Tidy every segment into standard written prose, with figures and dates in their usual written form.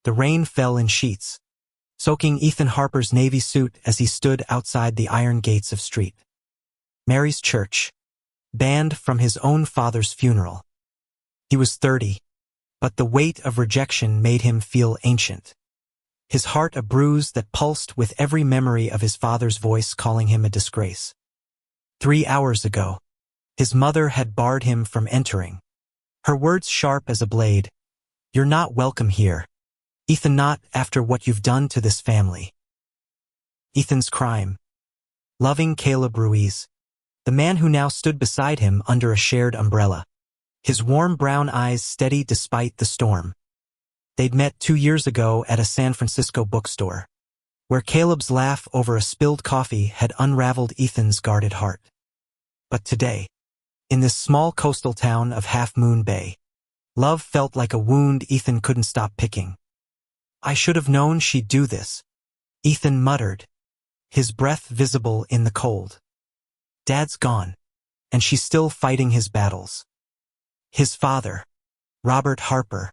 The rain fell in sheets, soaking Ethan Harper's navy suit as he stood outside the iron gates of St. Mary's Church, banned from his own father's funeral. He was 30, but the weight of rejection made him feel ancient. His heart a bruise that pulsed with every memory of his father's voice calling him a disgrace. 3 hours ago, his mother had barred him from entering. Her words sharp as a blade. "You're not welcome here, Ethan, not after what you've done to this family." Ethan's crime. Loving Caleb Ruiz, the man who now stood beside him under a shared umbrella. His warm brown eyes steady despite the storm. They'd met 2 years ago at a San Francisco bookstore, where Caleb's laugh over a spilled coffee had unraveled Ethan's guarded heart. But today, in this small coastal town of Half Moon Bay, love felt like a wound Ethan couldn't stop picking. "I should have known she'd do this," Ethan muttered, his breath visible in the cold. Dad's gone, and she's still fighting his battles. His father, Robert Harper,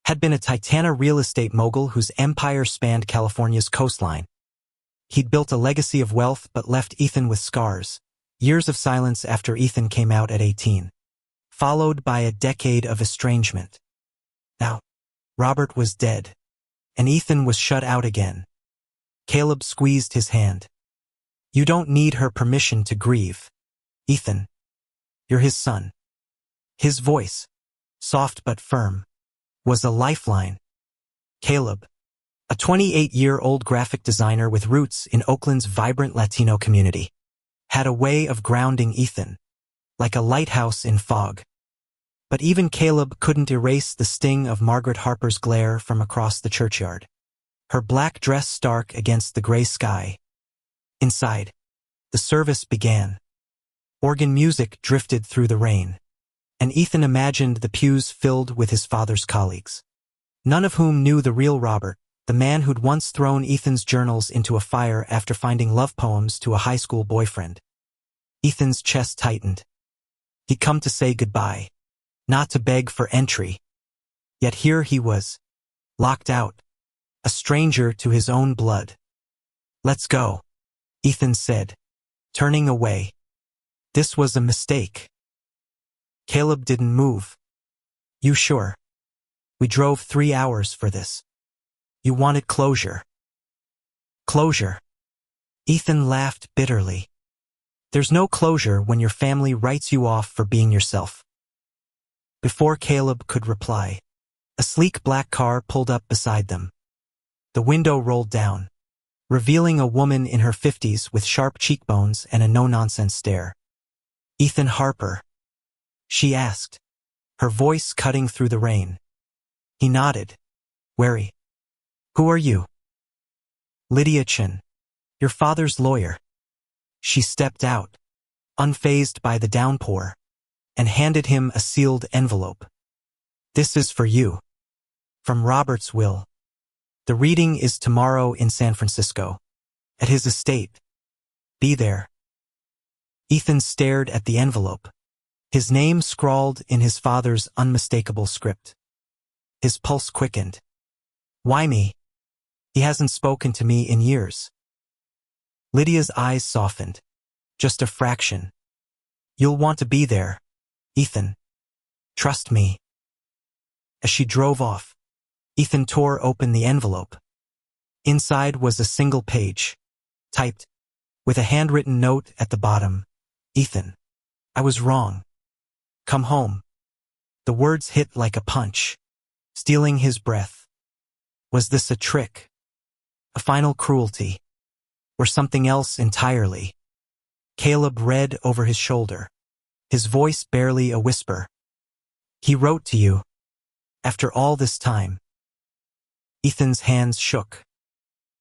had been a Titanic real estate mogul whose empire spanned California's coastline. He'd built a legacy of wealth but left Ethan with scars, years of silence after Ethan came out at 18, followed by a decade of estrangement. Now, Robert was dead, and Ethan was shut out again. Caleb squeezed his hand. "You don't need her permission to grieve, Ethan. You're his son." His voice, soft but firm, was a lifeline. Caleb, a 28-year-old graphic designer with roots in Oakland's vibrant Latino community, had a way of grounding Ethan, like a lighthouse in fog. But even Caleb couldn't erase the sting of Margaret Harper's glare from across the churchyard, her black dress stark against the gray sky. Inside, the service began. Organ music drifted through the rain, and Ethan imagined the pews filled with his father's colleagues, none of whom knew the real Robert, the man who'd once thrown Ethan's journals into a fire after finding love poems to a high school boyfriend. Ethan's chest tightened. He'd come to say goodbye, not to beg for entry. Yet here he was, locked out, a stranger to his own blood. "Let's go," Ethan said, turning away. This was a mistake. Caleb didn't move. "You sure? We drove 3 hours for this. You wanted closure." "Closure?" Ethan laughed bitterly. "There's no closure when your family writes you off for being yourself." Before Caleb could reply, a sleek black car pulled up beside them. The window rolled down, revealing a woman in her 50s with sharp cheekbones and a no-nonsense stare. "Ethan Harper?" she asked, her voice cutting through the rain. He nodded, wary. "Who are you?" "Lydia Chen, your father's lawyer." She stepped out, unfazed by the downpour, and handed him a sealed envelope. "This is for you. From Robert's will. The reading is tomorrow in San Francisco, at his estate. Be there." Ethan stared at the envelope, his name scrawled in his father's unmistakable script. His pulse quickened. "Why me? He hasn't spoken to me in years." Lydia's eyes softened. "Just a fraction. You'll want to be there, Ethan. Trust me." As she drove off, Ethan tore open the envelope. Inside was a single page, typed, with a handwritten note at the bottom. "Ethan, I was wrong. Come home." The words hit like a punch, stealing his breath. Was this a trick? A final cruelty? Or something else entirely? Caleb read over his shoulder, his voice barely a whisper. "He wrote to you. After all this time." Ethan's hands shook.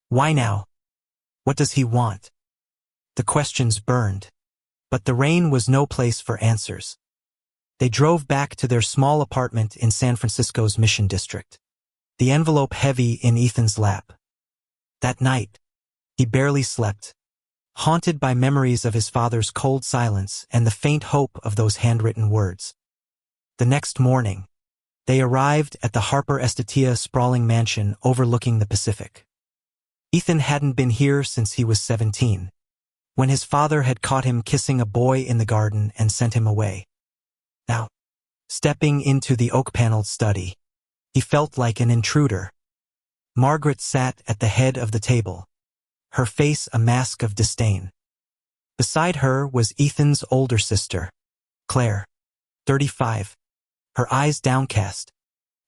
Why now? What does he want? The questions burned, but the rain was no place for answers. They drove back to their small apartment in San Francisco's Mission District, the envelope heavy in Ethan's lap. That night, he barely slept, haunted by memories of his father's cold silence and the faint hope of those handwritten words. The next morning, They arrived at the Harper Estatia sprawling mansion overlooking the Pacific. Ethan hadn't been here since he was 17, when his father had caught him kissing a boy in the garden and sent him away. Now, stepping into the oak-paneled study, he felt like an intruder. Margaret sat at the head of the table, her face a mask of disdain. Beside her was Ethan's older sister, Claire, 35, her eyes downcast,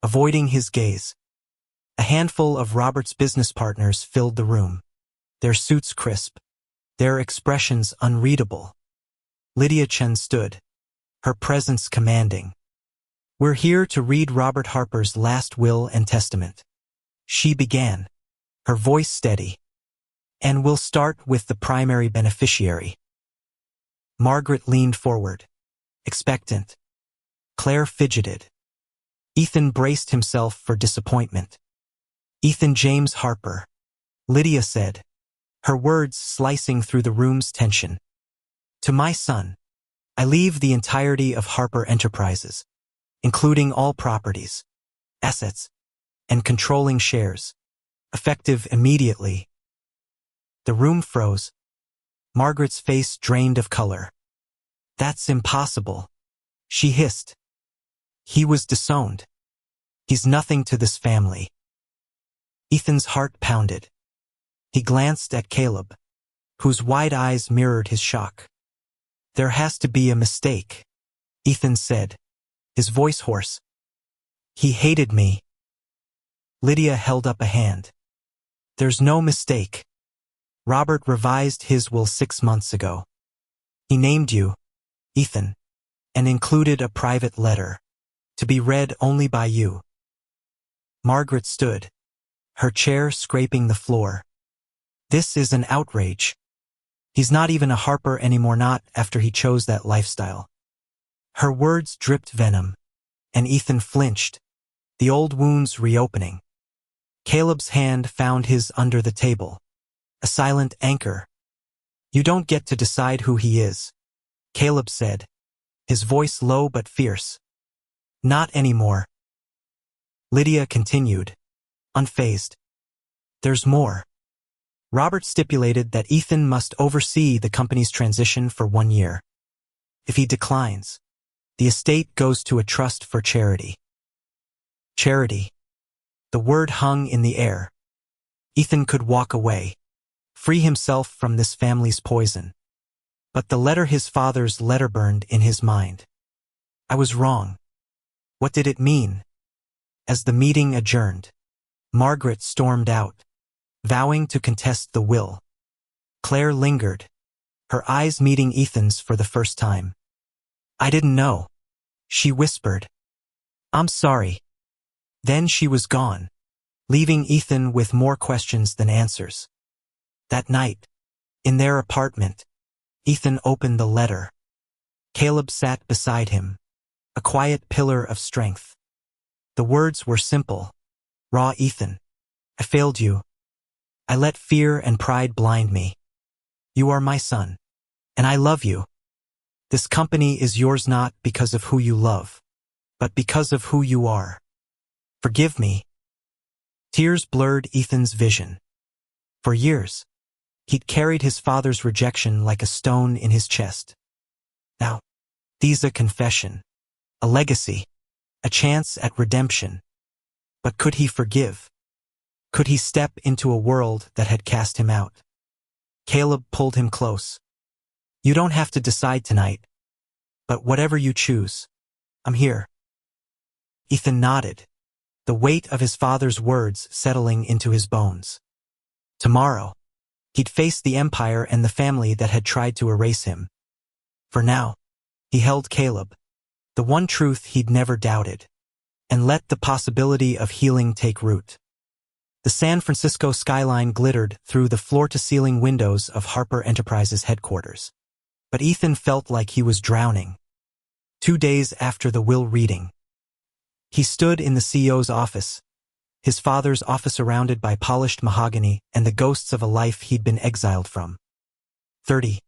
avoiding his gaze. A handful of Robert's business partners filled the room, their suits crisp, their expressions unreadable. Lydia Chen stood, her presence commanding. "We're here to read Robert Harper's last will and testament," she began, her voice steady. "And we'll start with the primary beneficiary." Margaret leaned forward, expectant. Claire fidgeted. Ethan braced himself for disappointment. "Ethan James Harper," Lydia said, her words slicing through the room's tension. "To my son, I leave the entirety of Harper Enterprises, including all properties, assets, and controlling shares, effective immediately." The room froze. Margaret's face drained of color. "That's impossible," she hissed. "He was disowned. He's nothing to this family." Ethan's heart pounded. He glanced at Caleb, whose wide eyes mirrored his shock. "There has to be a mistake," Ethan said, his voice hoarse. "He hated me." Lydia held up a hand. "There's no mistake. Robert revised his will 6 months ago. He named you, Ethan, and included a private letter, to be read only by you." Margaret stood, her chair scraping the floor. "This is an outrage. He's not even a Harper anymore, not after he chose that lifestyle." Her words dripped venom, and Ethan flinched, the old wounds reopening. Caleb's hand found his under the table, a silent anchor. "You don't get to decide who he is," Caleb said, his voice low but fierce. "Not anymore." Lydia continued, unfazed. "There's more. Robert stipulated that Ethan must oversee the company's transition for 1 year. If he declines, the estate goes to a trust for charity." Charity. The word hung in the air. Ethan could walk away, free himself from this family's poison. But the letter, his father's letter, burned in his mind. I was wrong. What did it mean? As the meeting adjourned, Margaret stormed out, vowing to contest the will. Claire lingered, her eyes meeting Ethan's for the first time. "I didn't know," she whispered. "I'm sorry." Then she was gone, leaving Ethan with more questions than answers. That night, in their apartment, Ethan opened the letter. Caleb sat beside him, a quiet pillar of strength. The words were simple. "Raw Ethan, I failed you. I let fear and pride blind me. You are my son, and I love you. This company is yours not because of who you love, but because of who you are. Forgive me." Tears blurred Ethan's vision. For years, he'd carried his father's rejection like a stone in his chest. Now, these a confession, a legacy, a chance at redemption. But could he forgive? Could he step into a world that had cast him out? Caleb pulled him close. "You don't have to decide tonight. But whatever you choose, I'm here." Ethan nodded, the weight of his father's words settling into his bones. Tomorrow, he'd face the empire and the family that had tried to erase him. For now, he held Caleb, the one truth he'd never doubted, and let the possibility of healing take root. The San Francisco skyline glittered through the floor-to-ceiling windows of Harper Enterprises headquarters. But Ethan felt like he was drowning. 2 days after the will reading, he stood in the CEO's office, his father's office surrounded by polished mahogany and the ghosts of a life he'd been exiled from. 30.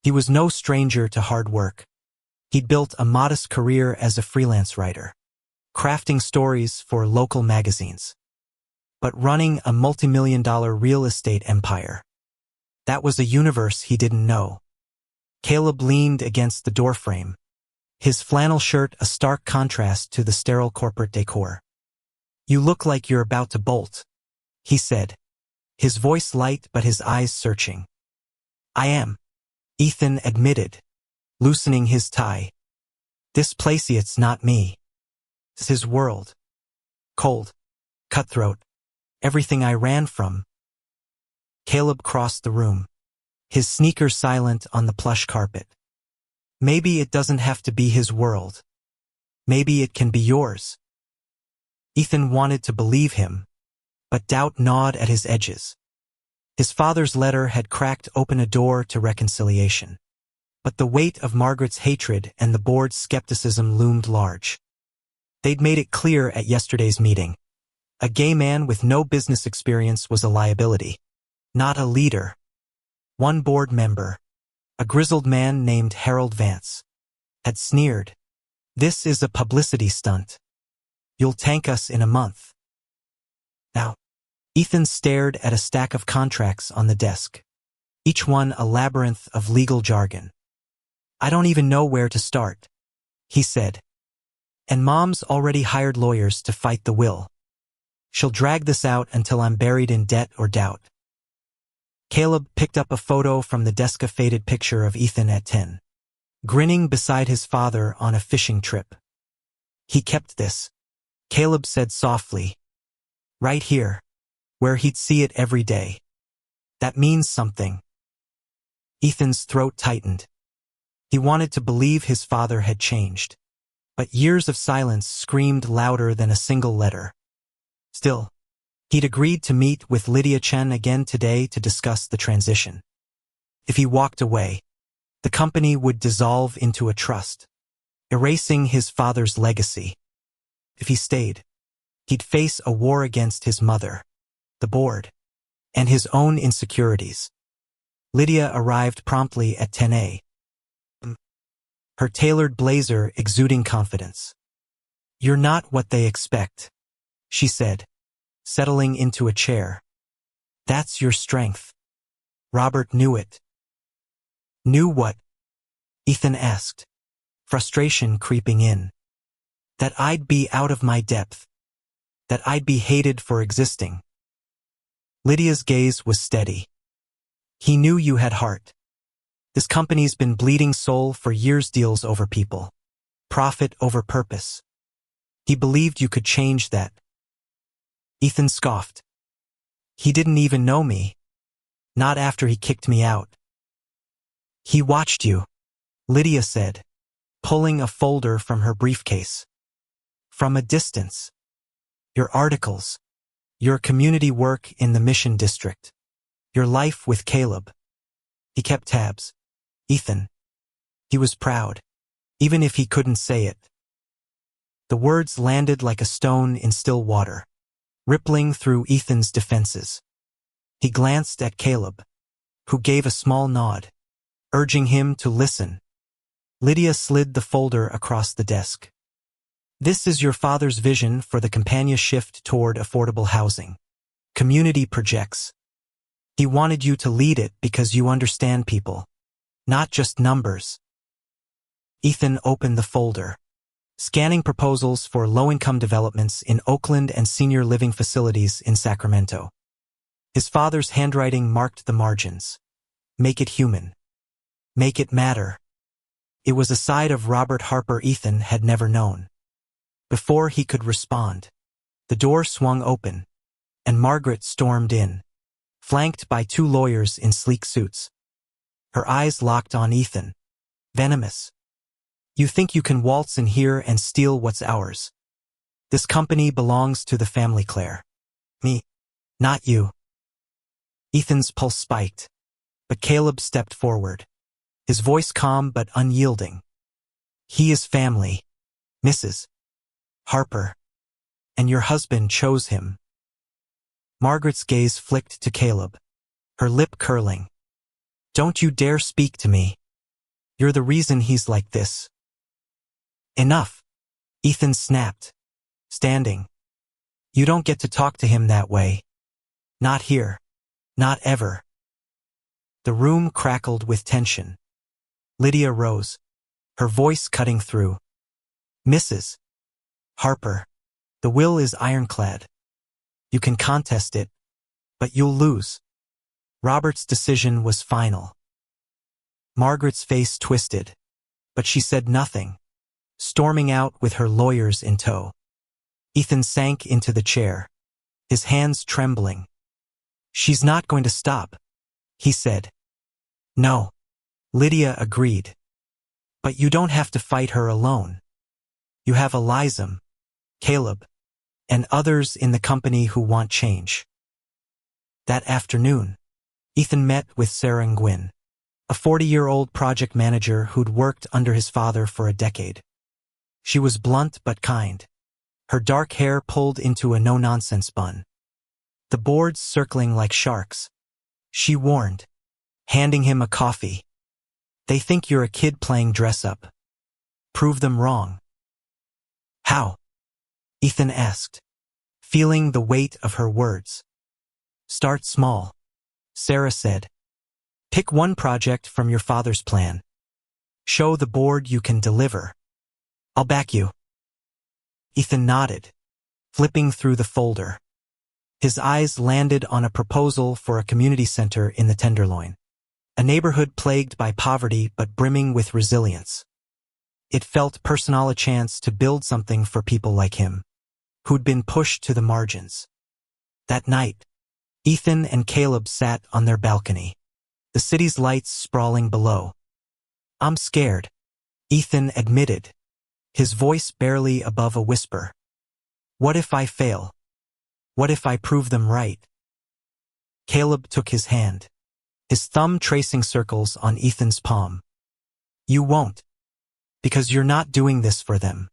He was no stranger to hard work. He'd built a modest career as a freelance writer, crafting stories for local magazines. But running a multi-million-dollar real estate empire. That was a universe he didn't know. Caleb leaned against the doorframe, his flannel shirt a stark contrast to the sterile corporate decor. "You look like you're about to bolt," he said, his voice light but his eyes searching. "I am," Ethan admitted, loosening his tie. "This place, it's not me. It's his world. Cold, cutthroat, everything I ran from." Caleb crossed the room, his sneakers silent on the plush carpet. "Maybe it doesn't have to be his world. Maybe it can be yours." Ethan wanted to believe him, but doubt gnawed at his edges. His father's letter had cracked open a door to reconciliation. But the weight of Margaret's hatred and the board's skepticism loomed large. They'd made it clear at yesterday's meeting. A gay man with no business experience was a liability, not a leader. One board member, a grizzled man named Harold Vance, had sneered, "This is a publicity stunt. You'll tank us in a month." Now, Ethan stared at a stack of contracts on the desk, each one a labyrinth of legal jargon. "I don't even know where to start," he said. "And Mom's already hired lawyers to fight the will. She'll drag this out until I'm buried in debt or doubt." Caleb picked up a photo from the desk, a faded picture of Ethan at 10, grinning beside his father on a fishing trip. "He kept this," Caleb said softly, "right here, where he'd see it every day. That means something." Ethan's throat tightened. He wanted to believe his father had changed, but years of silence screamed louder than a single letter. Still, he'd agreed to meet with Lydia Chen again today to discuss the transition. If he walked away, the company would dissolve into a trust, erasing his father's legacy. If he stayed, he'd face a war against his mother, the board, and his own insecurities. Lydia arrived promptly at 10 a.m., her tailored blazer exuding confidence. "You're not what they expect," she said, settling into a chair. "That's your strength." Robert knew it. "Knew what?" Ethan asked, frustration creeping in. "That I'd be out of my depth. That I'd be hated for existing." Lydia's gaze was steady. "He knew you had heart. This company's been bleeding soul for years, deals over people, profit over purpose. He believed you could change that." Ethan scoffed. "He didn't even know me. Not after he kicked me out." "He watched you," Lydia said, pulling a folder from her briefcase. "From a distance. Your articles, your community work in the Mission District, your life with Caleb." He kept tabs. Ethan. He was proud, even if he couldn't say it. The words landed like a stone in still water, rippling through Ethan's defenses. He glanced at Caleb, who gave a small nod, urging him to listen. Lydia slid the folder across the desk. "This is your father's vision for the Campania shift toward affordable housing. Community projects. He wanted you to lead it because you understand people, not just numbers." Ethan opened the folder, scanning proposals for low-income developments in Oakland and senior living facilities in Sacramento. His father's handwriting marked the margins. "Make it human. Make it matter." It was a side of Robert Harper Ethan had never known. Before he could respond, the door swung open, and Margaret stormed in, flanked by two lawyers in sleek suits. Her eyes locked on Ethan, venomous. "You think you can waltz in here and steal what's ours? This company belongs to the family, Claire. Me, not you." Ethan's pulse spiked, but Caleb stepped forward, his voice calm but unyielding. "He is family, Mrs. Harper, and your husband chose him." Margaret's gaze flicked to Caleb, her lip curling. "Don't you dare speak to me. You're the reason he's like this." "Enough," Ethan snapped, standing. You don't get to talk to him that way. Not here. Not ever. The room crackled with tension. Lydia rose, her voice cutting through. Mrs. Harper, the will is ironclad. You can contest it, but you'll lose. Robert's decision was final. Margaret's face twisted, but she said nothing, storming out with her lawyers in tow. Ethan sank into the chair, his hands trembling. She's not going to stop, he said. No, Lydia agreed. But you don't have to fight her alone. You have Elizam, Caleb, and others in the company who want change. That afternoon, Ethan met with Sarah Nguyen, a 40-year-old project manager who'd worked under his father for a decade. She was blunt but kind, her dark hair pulled into a no-nonsense bun. The boards circling like sharks. She warned, handing him a coffee. They think you're a kid playing dress-up. Prove them wrong. How? Ethan asked, feeling the weight of her words. Start small, Sarah said. Pick one project from your father's plan. Show the board you can deliver. I'll back you. Ethan nodded, flipping through the folder. His eyes landed on a proposal for a community center in the Tenderloin, a neighborhood plagued by poverty but brimming with resilience. It felt personal, a chance to build something for people like him, who'd been pushed to the margins. That night, Ethan and Caleb sat on their balcony, the city's lights sprawling below. I'm scared, Ethan admitted, his voice barely above a whisper. What if I fail? What if I prove them right? Caleb took his hand, his thumb tracing circles on Ethan's palm. You won't. Because you're not doing this for them.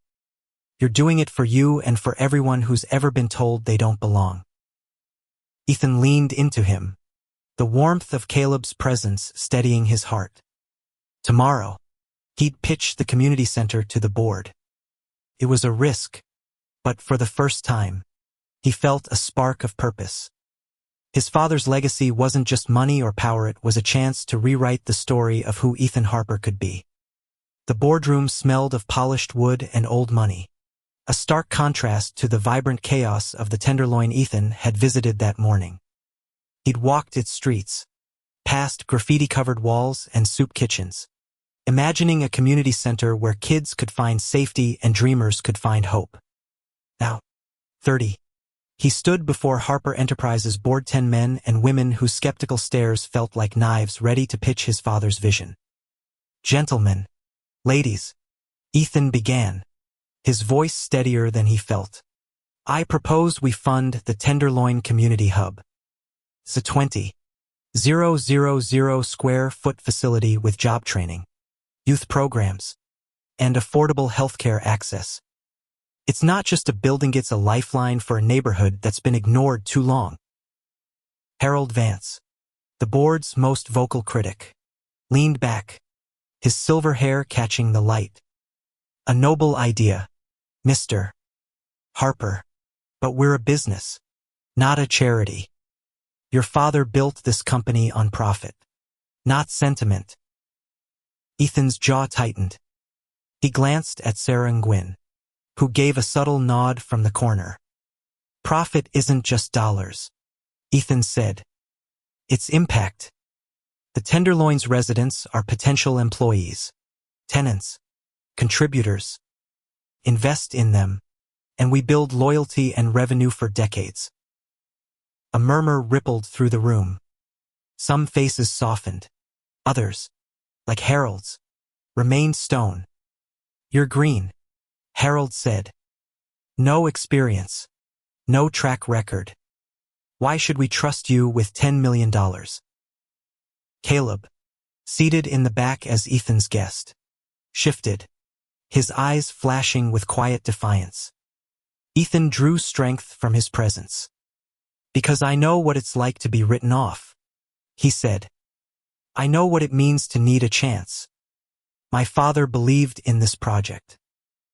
You're doing it for you and for everyone who's ever been told they don't belong. Ethan leaned into him, the warmth of Caleb's presence steadying his heart. Tomorrow, he'd pitch the community center to the board. It was a risk, but for the first time, he felt a spark of purpose. His father's legacy wasn't just money or power, it was a chance to rewrite the story of who Ethan Harper could be. The boardroom smelled of polished wood and old money, a stark contrast to the vibrant chaos of the Tenderloin Ethan had visited that morning. He'd walked its streets, past graffiti-covered walls and soup kitchens, imagining a community center where kids could find safety and dreamers could find hope. Now, 30. He stood before Harper Enterprises' board, 10 men and women whose skeptical stares felt like knives ready to pitch his father's vision. Gentlemen, ladies, Ethan began, his voice steadier than he felt. I propose we fund the Tenderloin Community Hub. It's a 20,000 square foot facility with job training, youth programs, and affordable healthcare access. It's not just a building, it's a lifeline for a neighborhood that's been ignored too long. Harold Vance, the board's most vocal critic, leaned back, his silver hair catching the light. A noble idea, Mr. Harper, but we're a business, not a charity. Your father built this company on profit, not sentiment. Ethan's jaw tightened. He glanced at Sarah Nguyen, who gave a subtle nod from the corner. Profit isn't just dollars, Ethan said. It's impact. The Tenderloin's residents are potential employees, tenants, contributors. Invest in them, and we build loyalty and revenue for decades. A murmur rippled through the room. Some faces softened. Others, like Harold's, remained stone. You're green, Harold said. No experience. No track record. Why should we trust you with $10 million? Caleb, seated in the back as Ethan's guest, shifted, his eyes flashing with quiet defiance. Ethan drew strength from his presence. Because I know what it's like to be written off, he said. I know what it means to need a chance. My father believed in this project,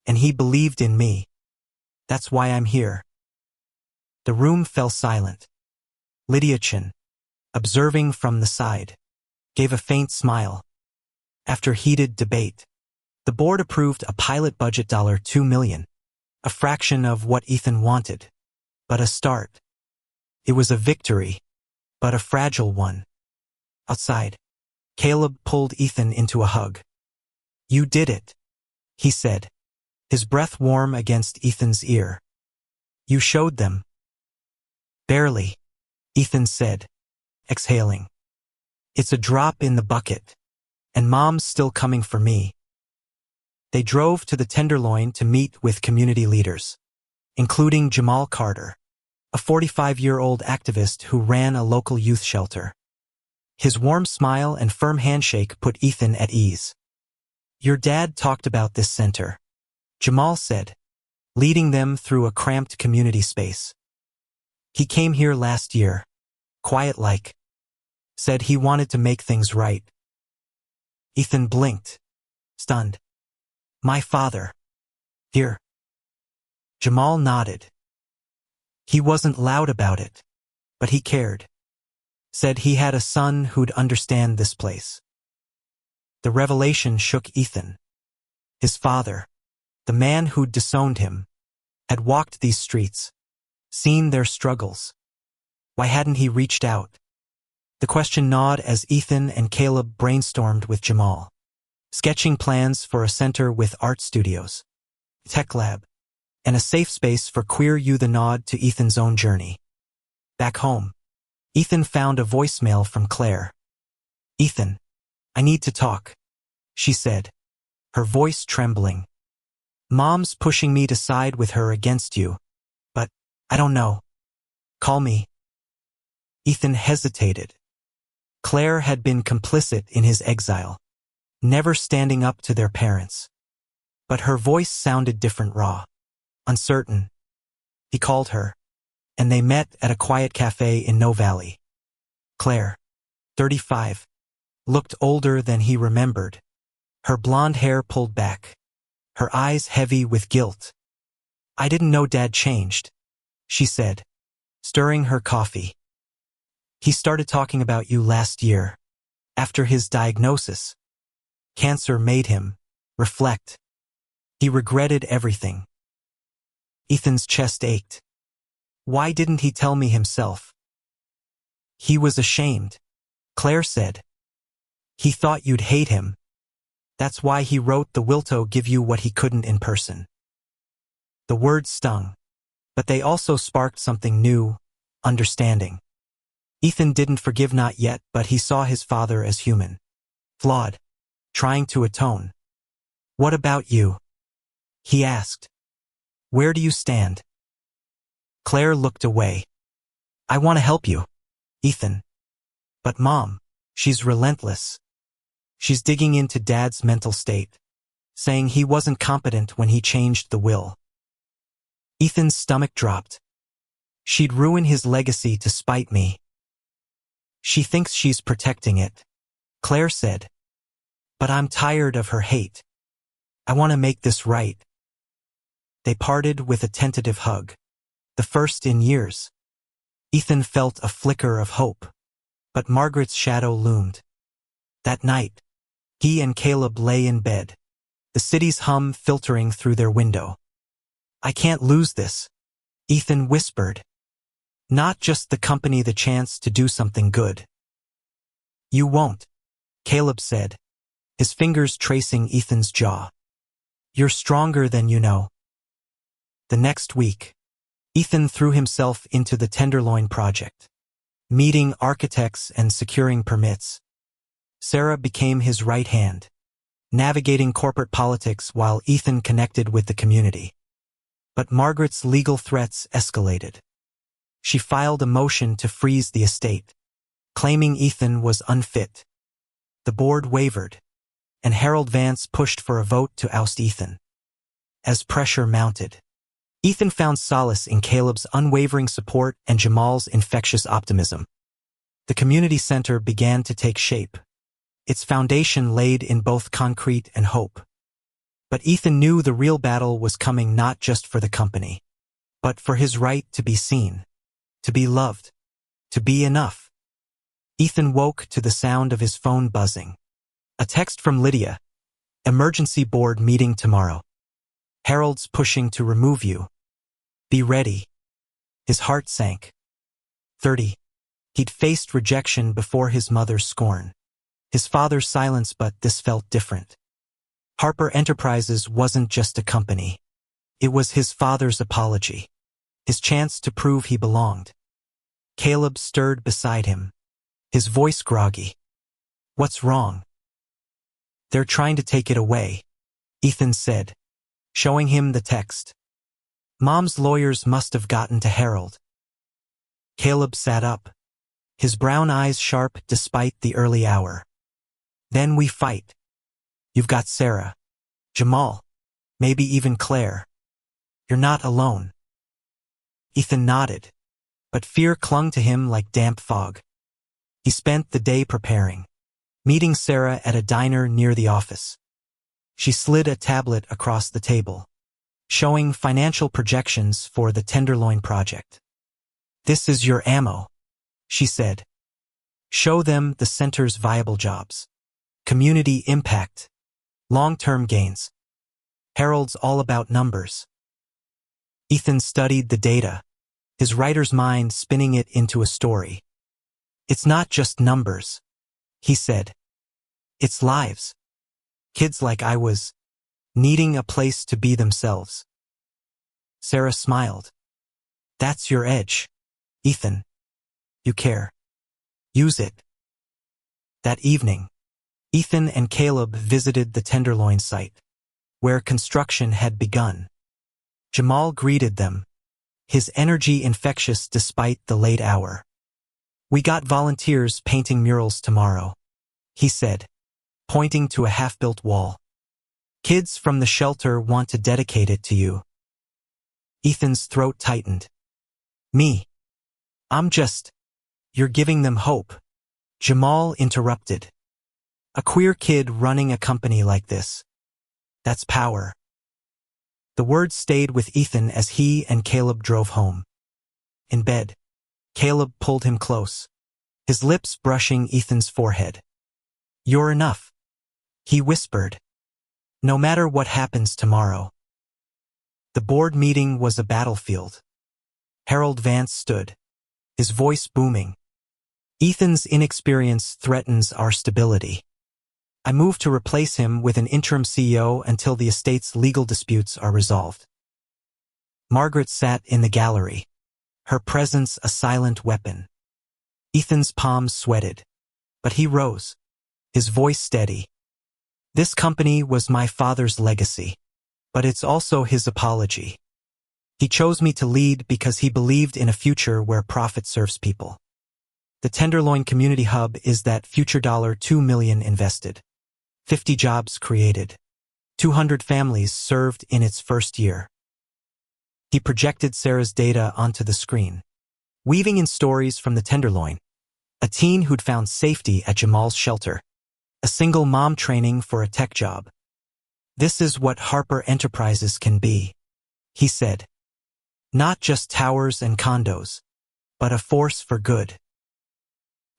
and he believed in me. That's why I'm here. The room fell silent. Lydia Chin, observing from the side, gave a faint smile. After heated debate, the board approved a pilot budget $2 million, a fraction of what Ethan wanted, but a start. It was a victory, but a fragile one. Outside, Caleb pulled Ethan into a hug. You did it, he said, his breath warm against Ethan's ear. You showed them. Barely, Ethan said, exhaling. It's a drop in the bucket, and Mom's still coming for me. They drove to the Tenderloin to meet with community leaders, including Jamal Carter, a 45-year-old activist who ran a local youth shelter. His warm smile and firm handshake put Ethan at ease. Your dad talked about this center, Jamal said, leading them through a cramped community space. He came here last year, quiet-like, said he wanted to make things right. Ethan blinked, stunned. My father. Here. Jamal nodded. He wasn't loud about it, but he cared. Said he had a son who'd understand this place. The revelation shook Ethan. His father, the man who'd disowned him, had walked these streets, seen their struggles. Why hadn't he reached out? The question gnawed as Ethan and Caleb brainstormed with Jamal, sketching plans for a center with art studios, tech lab, and a safe space for queer youth. A nod to Ethan's own journey. Back home, Ethan found a voicemail from Claire. Ethan, I need to talk, she said, her voice trembling. Mom's pushing me to side with her against you, but I don't know. Call me. Ethan hesitated. Claire had been complicit in his exile, never standing up to their parents. But her voice sounded different, raw, uncertain. He called her, and they met at a quiet cafe in No Valley. Claire, 35, looked older than he remembered, her blonde hair pulled back, her eyes heavy with guilt. I didn't know Dad changed, she said, stirring her coffee. He started talking about you last year, after his diagnosis. Cancer made him reflect. He regretted everything. Ethan's chest ached. Why didn't he tell me himself? He was ashamed, Claire said. He thought you'd hate him. That's why he wrote the will to give you what he couldn't in person. The words stung, but they also sparked something new, understanding. Ethan didn't forgive not yet, but he saw his father as human, flawed, trying to atone. What about you? He asked. Where do you stand? Claire looked away. I want to help you, Ethan. But Mom, she's relentless. She's digging into Dad's mental state, saying he wasn't competent when he changed the will. Ethan's stomach dropped. She'd ruin his legacy to spite me. She thinks she's protecting it, Claire said. But I'm tired of her hate. I want to make this right. They parted with a tentative hug, the first in years. Ethan felt a flicker of hope, but Margaret's shadow loomed. That night, he and Caleb lay in bed, the city's hum filtering through their window. I can't lose this, Ethan whispered. Not just the company, the chance to do something good. You won't, Caleb said, his fingers tracing Ethan's jaw. You're stronger than you know. The next week, Ethan threw himself into the Tenderloin project, meeting architects and securing permits. Sarah became his right hand, navigating corporate politics while Ethan connected with the community. But Margaret's legal threats escalated. She filed a motion to freeze the estate, claiming Ethan was unfit. The board wavered, and Harold Vance pushed for a vote to oust Ethan. As pressure mounted, Ethan found solace in Caleb's unwavering support and Jamal's infectious optimism. The community center began to take shape, its foundation laid in both concrete and hope. But Ethan knew the real battle was coming, not just for the company, but for his right to be seen, to be loved, to be enough. Ethan woke to the sound of his phone buzzing. A text from Lydia. Emergency board meeting tomorrow. Harold's pushing to remove you. Be ready. His heart sank. 30. He'd faced rejection before his mother's scorn. His father's silence, but this felt different. Harper Enterprises wasn't just a company. It was his father's apology. His chance to prove he belonged. Caleb stirred beside him, his voice groggy. What's wrong? They're trying to take it away, Ethan said, showing him the text. Mom's lawyers must have gotten to Harold. Caleb sat up, his brown eyes sharp despite the early hour. Then we fight. You've got Sarah, Jamal, maybe even Claire. You're not alone. Ethan nodded, but fear clung to him like damp fog. He spent the day preparing, meeting Sarah at a diner near the office. She slid a tablet across the table, showing financial projections for the Tenderloin project. This is your ammo, she said. Show them the center's viable jobs, community impact, long-term gains. Harold's all about numbers. Ethan studied the data, his writer's mind spinning it into a story. It's not just numbers, he said. It's lives. Kids like I was, needing a place to be themselves. Sarah smiled. That's your edge, Ethan. You care. Use it. That evening, Ethan and Caleb visited the Tenderloin site, where construction had begun. Jamal greeted them, his energy infectious despite the late hour. We got volunteers painting murals tomorrow, he said, pointing to a half-built wall. Kids from the shelter want to dedicate it to you. Ethan's throat tightened. Me? You're giving them hope. Jamal interrupted. A queer kid running a company like this. That's power. The words stayed with Ethan as he and Caleb drove home. In bed, Caleb pulled him close, his lips brushing Ethan's forehead. You're enough, he whispered. No matter what happens tomorrow. The board meeting was a battlefield. Harold Vance stood, his voice booming. Ethan's inexperience threatens our stability. I move to replace him with an interim CEO until the estate's legal disputes are resolved. Margaret sat in the gallery, her presence a silent weapon. Ethan's palms sweated, but he rose, his voice steady. This company was my father's legacy, but it's also his apology. He chose me to lead because he believed in a future where profit serves people. The Tenderloin Community Hub is that future. $2 million invested. 50 jobs created. 200 families served in its first year. He projected Sarah's data onto the screen, weaving in stories from the Tenderloin. A teen who'd found safety at Jamal's shelter. A single mom training for a tech job. This is what Harper Enterprises can be, he said. Not just towers and condos, but a force for good.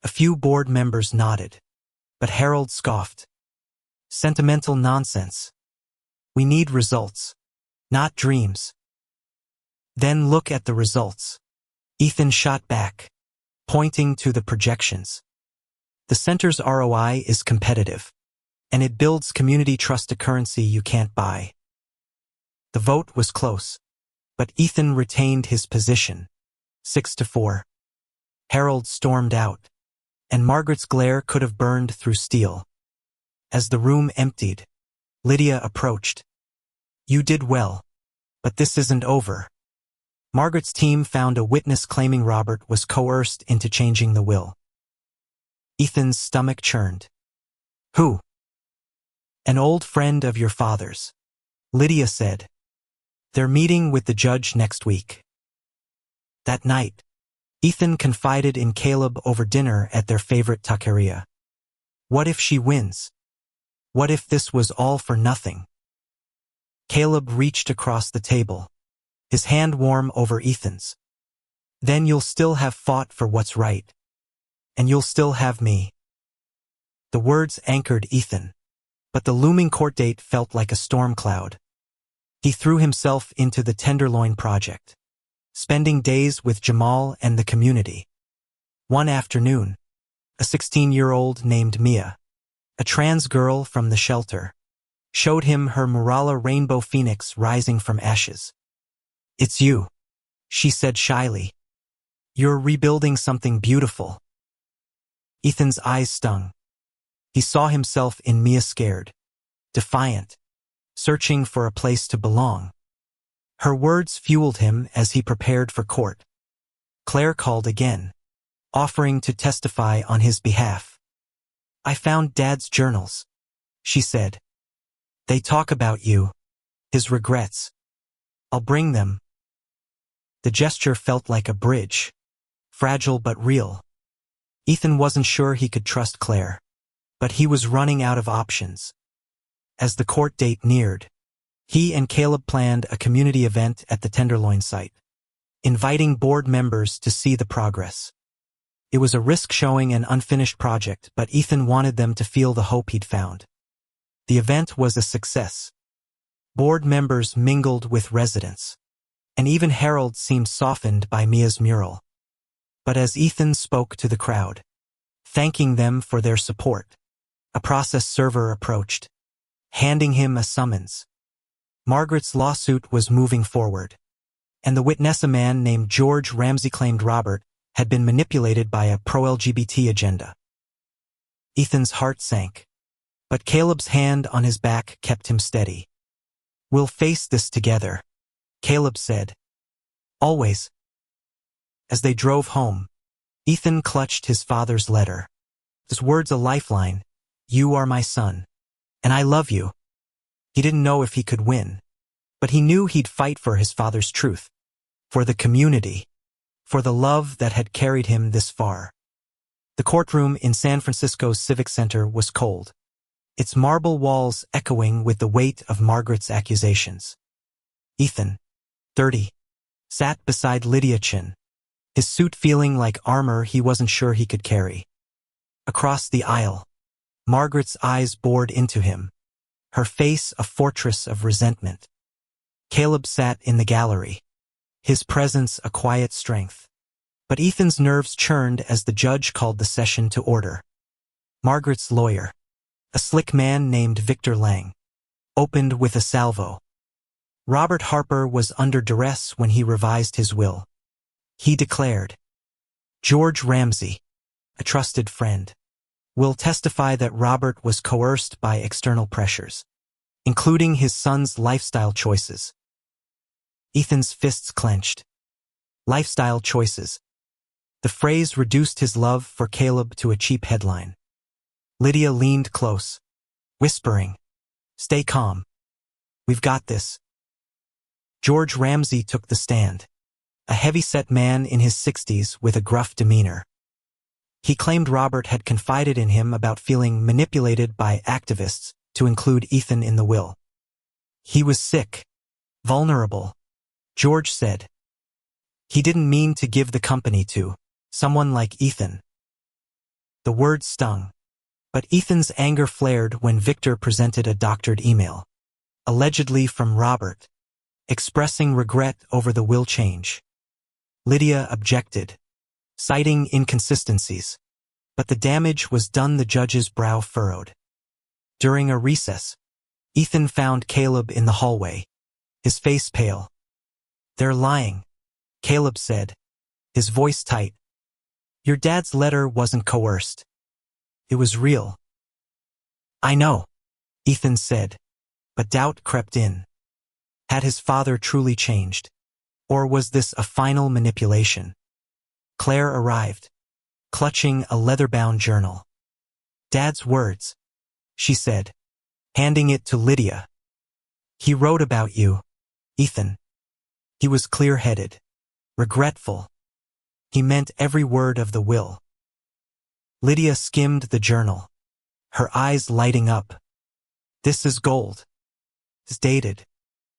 A few board members nodded, but Harold scoffed. Sentimental nonsense. We need results, not dreams. Then look at the results. Ethan shot back, pointing to the projections. The center's ROI is competitive, and it builds community trust, a currency you can't buy. The vote was close, but Ethan retained his position, 6-4. Harold stormed out, and Margaret's glare could have burned through steel. As the room emptied, Lydia approached. You did well, but this isn't over. Margaret's team found a witness claiming Robert was coerced into changing the will. Ethan's stomach churned. Who? An old friend of your father's, Lydia said. They're meeting with the judge next week. That night, Ethan confided in Caleb over dinner at their favorite taqueria. What if she wins? What if this was all for nothing? Caleb reached across the table, his hand warm over Ethan's. Then you'll still have fought for what's right. And you'll still have me. The words anchored Ethan, but the looming court date felt like a storm cloud. He threw himself into the Tenderloin project, spending days with Jamal and the community. One afternoon, a 16-year-old named Mia, a trans girl from the shelter, showed him her Murala rainbow phoenix rising from ashes. "It's you," she said shyly. "You're rebuilding something beautiful." Ethan's eyes stung. He saw himself in Mia, scared, defiant, searching for a place to belong. Her words fueled him as he prepared for court. Claire called again, offering to testify on his behalf. "I found Dad's journals," she said. "They talk about you, his regrets. I'll bring them." The gesture felt like a bridge, fragile but real. Ethan wasn't sure he could trust Claire, but he was running out of options. As the court date neared, he and Caleb planned a community event at the Tenderloin site, inviting board members to see the progress. It was a risk-showing and unfinished project, but Ethan wanted them to feel the hope he'd found. The event was a success. Board members mingled with residents, and even Harold seemed softened by Mia's mural. But as Ethan spoke to the crowd, thanking them for their support, a process server approached, handing him a summons. Margaret's lawsuit was moving forward, and the witness, a man named George Ramsey, claimed Robert had been manipulated by a pro-LGBT agenda. Ethan's heart sank, but Caleb's hand on his back kept him steady. "We'll face this together," Caleb said. "Always." As they drove home, Ethan clutched his father's letter. His words a lifeline: "You are my son, and I love you." He didn't know if he could win, but he knew he'd fight for his father's truth, for the community, for the love that had carried him this far. The courtroom in San Francisco's Civic Center was cold, its marble walls echoing with the weight of Margaret's accusations. Ethan, 30, sat beside Lydia Chin, his suit feeling like armor he wasn't sure he could carry. Across the aisle, Margaret's eyes bored into him, her face a fortress of resentment. Caleb sat in the gallery, his presence a quiet strength. But Ethan's nerves churned as the judge called the session to order. Margaret's lawyer, a slick man named Victor Lang, opened with a salvo. Robert Harper was under duress when he revised his will. He declared, "George Ramsey, a trusted friend, will testify that Robert was coerced by external pressures, including his son's lifestyle choices." Ethan's fists clenched. Lifestyle choices. The phrase reduced his love for Caleb to a cheap headline. Lydia leaned close, whispering, "Stay calm. We've got this." George Ramsey took the stand, a heavy-set man in his 60s with a gruff demeanor. He claimed Robert had confided in him about feeling manipulated by activists to include Ethan in the will. He was sick, vulnerable, George said. He didn't mean to give the company to someone like Ethan. The word stung, but Ethan's anger flared when Victor presented a doctored email, allegedly from Robert, expressing regret over the will change. Lydia objected, citing inconsistencies, but the damage was done. The judge's brow furrowed. During a recess, Ethan found Caleb in the hallway, his face pale. "They're lying," Caleb said, his voice tight. "Your dad's letter wasn't coerced. It was real." "I know," Ethan said, but doubt crept in. Had his father truly changed? Or was this a final manipulation? Claire arrived, clutching a leather-bound journal. "Dad's words," she said, handing it to Lydia. "He wrote about you, Ethan. He was clear-headed, regretful. He meant every word of the will." Lydia skimmed the journal, her eyes lighting up. "This is gold. It's dated.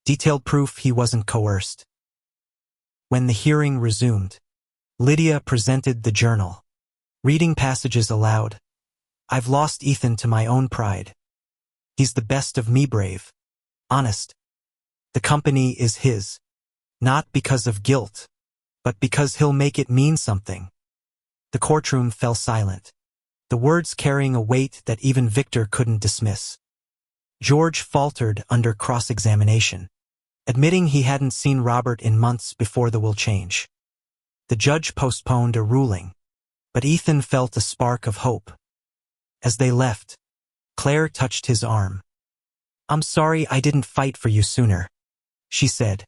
Detailed proof he wasn't coerced." When the hearing resumed, Lydia presented the journal, reading passages aloud. I've lost Ethan to my own pride. He's the best of me, brave, honest. The company is his, not because of guilt, but because he'll make it mean something. The courtroom fell silent, the words carrying a weight that even Victor couldn't dismiss. George faltered under cross-examination, admitting he hadn't seen Robert in months before the will change. The judge postponed a ruling, but Ethan felt a spark of hope. As they left, Claire touched his arm. I'm sorry I didn't fight for you sooner, she said.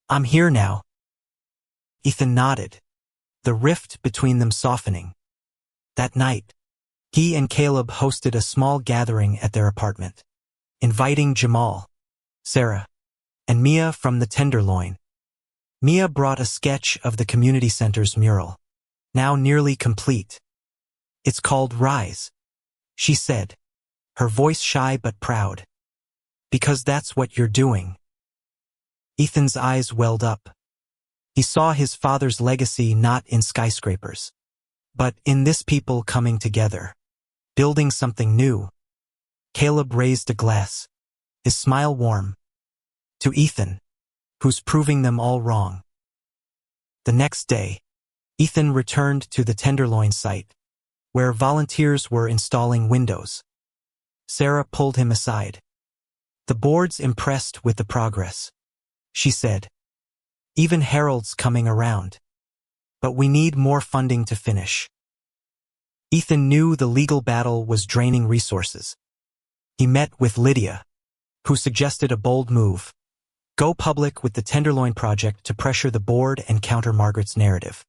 I'm here now. Ethan nodded, the rift between them softening. That night, he and Caleb hosted a small gathering at their apartment, inviting Jamal, Sarah, and Mia from the Tenderloin. Mia brought a sketch of the community center's mural, now nearly complete. It's called Rise, she said, her voice shy but proud. Because that's what you're doing. Ethan's eyes welled up. He saw his father's legacy not in skyscrapers, but in this people coming together, building something new. Caleb raised a glass, his smile warm. To Ethan, who's proving them all wrong. The next day, Ethan returned to the Tenderloin site, where volunteers were installing windows. Sarah pulled him aside. The board's impressed with the progress, she said. Even Harold's coming around. But we need more funding to finish. Ethan knew the legal battle was draining resources. He met with Lydia, who suggested a bold move. Go public with the Tenderloin project to pressure the board and counter Margaret's narrative.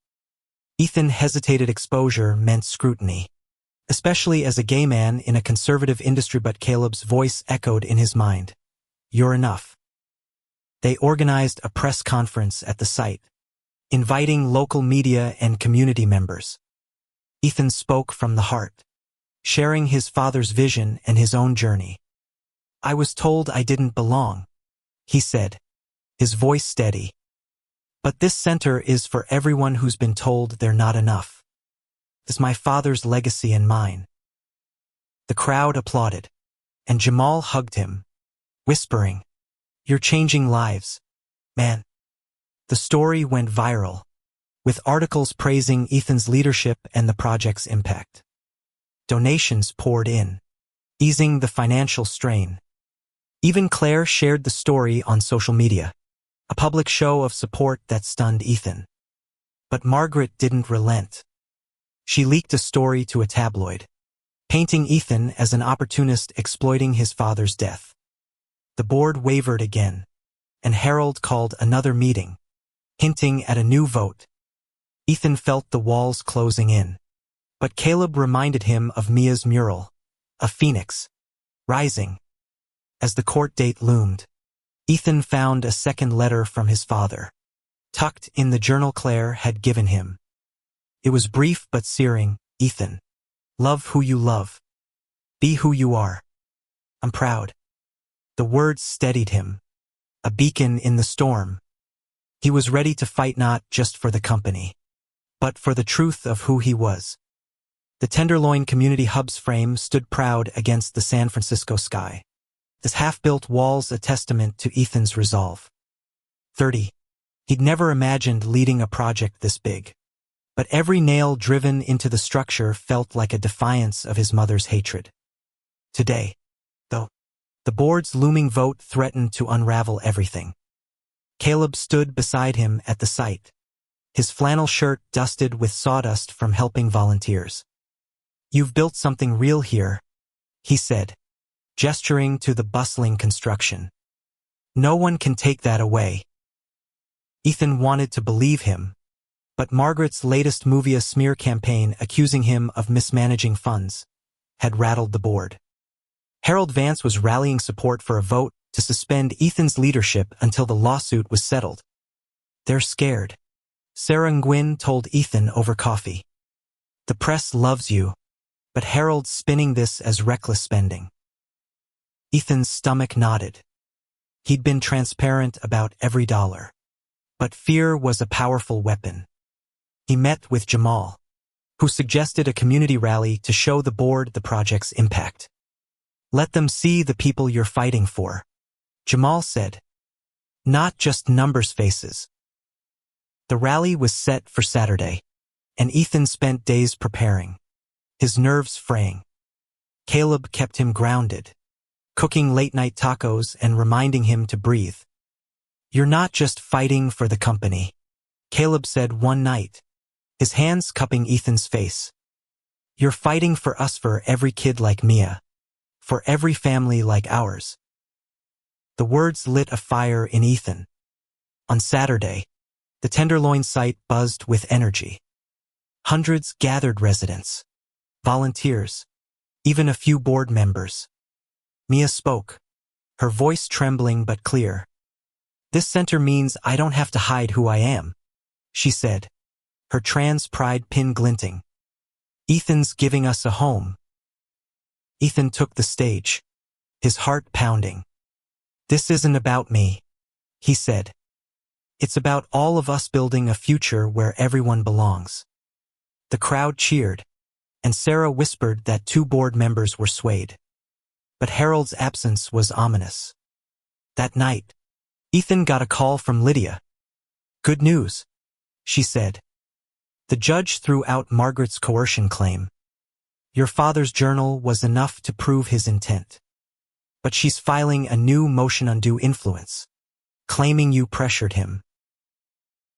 Ethan hesitated. Exposure meant scrutiny, especially as a gay man in a conservative industry, but Caleb's voice echoed in his mind. You're enough. They organized a press conference at the site, inviting local media and community members. Ethan spoke from the heart, sharing his father's vision and his own journey. I was told I didn't belong, he said, his voice steady. But this center is for everyone who's been told they're not enough. It's my father's legacy and mine. The crowd applauded, and Jamal hugged him, whispering, You're changing lives, man. The story went viral, with articles praising Ethan's leadership and the project's impact. Donations poured in, easing the financial strain. Even Claire shared the story on social media, a public show of support that stunned Ethan. But Margaret didn't relent. She leaked a story to a tabloid, painting Ethan as an opportunist exploiting his father's death. The board wavered again, and Harold called another meeting, hinting at a new vote. Ethan felt the walls closing in, but Caleb reminded him of Mia's mural, a phoenix, rising. As the court date loomed, Ethan found a second letter from his father, tucked in the journal Claire had given him. It was brief but searing. Ethan, love who you love. Be who you are. I'm proud. The words steadied him, a beacon in the storm. He was ready to fight not just for the company, but for the truth of who he was. The Tenderloin Community Hub's frame stood proud against the San Francisco sky. This half-built wall's a testament to Ethan's resolve. 30. He'd never imagined leading a project this big. But every nail driven into the structure felt like a defiance of his mother's hatred. Today, though, the board's looming vote threatened to unravel everything. Caleb stood beside him at the site, his flannel shirt dusted with sawdust from helping volunteers. You've built something real here, he said, gesturing to the bustling construction. No one can take that away. Ethan wanted to believe him, but Margaret's latest movie, a smear campaign accusing him of mismanaging funds, had rattled the board. Harold Vance was rallying support for a vote to suspend Ethan's leadership until the lawsuit was settled. They're scared, Sarah Nguyen told Ethan over coffee. The press loves you, but Harold's spinning this as reckless spending. Ethan's stomach nodded. He'd been transparent about every dollar. But fear was a powerful weapon. He met with Jamal, who suggested a community rally to show the board the project's impact. Let them see the people you're fighting for, Jamal said. Not just numbers faces. The rally was set for Saturday, and Ethan spent days preparing, his nerves fraying. Caleb kept him grounded, cooking late-night tacos and reminding him to breathe. You're not just fighting for the company, Caleb said one night, his hands cupping Ethan's face. You're fighting for us, for every kid like Mia, for every family like ours. The words lit a fire in Ethan. On Saturday, the Tenderloin site buzzed with energy. Hundreds gathered, residents, volunteers, even a few board members. Mia spoke, her voice trembling but clear. This center means I don't have to hide who I am, she said, her trans pride pin glinting. Ethan's giving us a home. Ethan took the stage, his heart pounding. This isn't about me, he said. It's about all of us building a future where everyone belongs. The crowd cheered, and Sarah whispered that 2 board members were swayed. But Harold's absence was ominous. That night, Ethan got a call from Lydia. Good news, she said. The judge threw out Margaret's coercion claim. Your father's journal was enough to prove his intent. But she's filing a new motion undue influence, claiming you pressured him.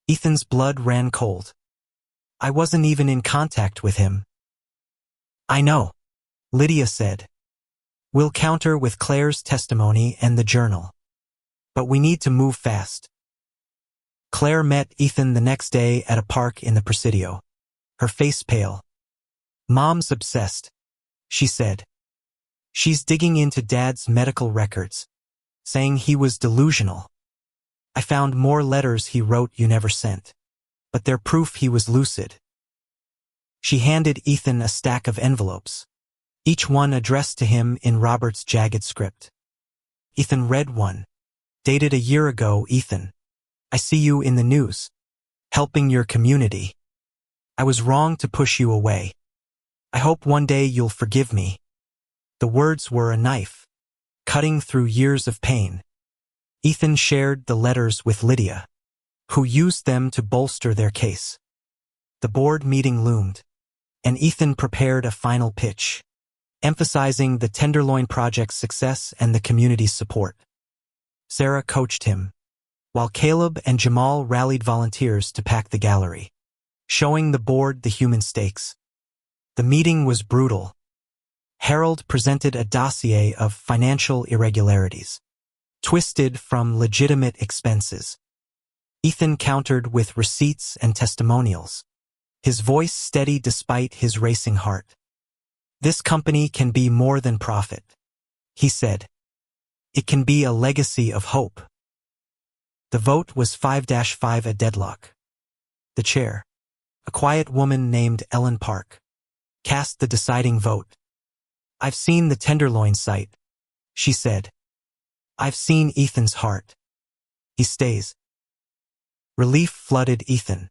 Ethan's blood ran cold. I wasn't even in contact with him. I know, Lydia said. We'll counter with Claire's testimony and the journal. But we need to move fast. Claire met Ethan the next day at a park in the Presidio, her face pale. Mom's obsessed, she said. She's digging into Dad's medical records, saying he was delusional. I found more letters he wrote you never sent, but they're proof he was lucid. She handed Ethan a stack of envelopes, each one addressed to him in Robert's jagged script. Ethan read one, dated a year ago. Ethan, I see you in the news, helping your community. I was wrong to push you away. I hope one day you'll forgive me. The words were a knife, cutting through years of pain. Ethan shared the letters with Lydia, who used them to bolster their case. The board meeting loomed, and Ethan prepared a final pitch, emphasizing the Tenderloin Project's success and the community's support. Sarah coached him, while Caleb and Jamal rallied volunteers to pack the gallery, showing the board the human stakes. The meeting was brutal. Harold presented a dossier of financial irregularities, twisted from legitimate expenses. Ethan countered with receipts and testimonials, his voice steady despite his racing heart. This company can be more than profit, he said. It can be a legacy of hope. The vote was 5-5, a deadlock. The chair, a quiet woman named Ellen Park, cast the deciding vote. I've seen the Tenderloin site, she said. I've seen Ethan's heart. He stays. Relief flooded Ethan,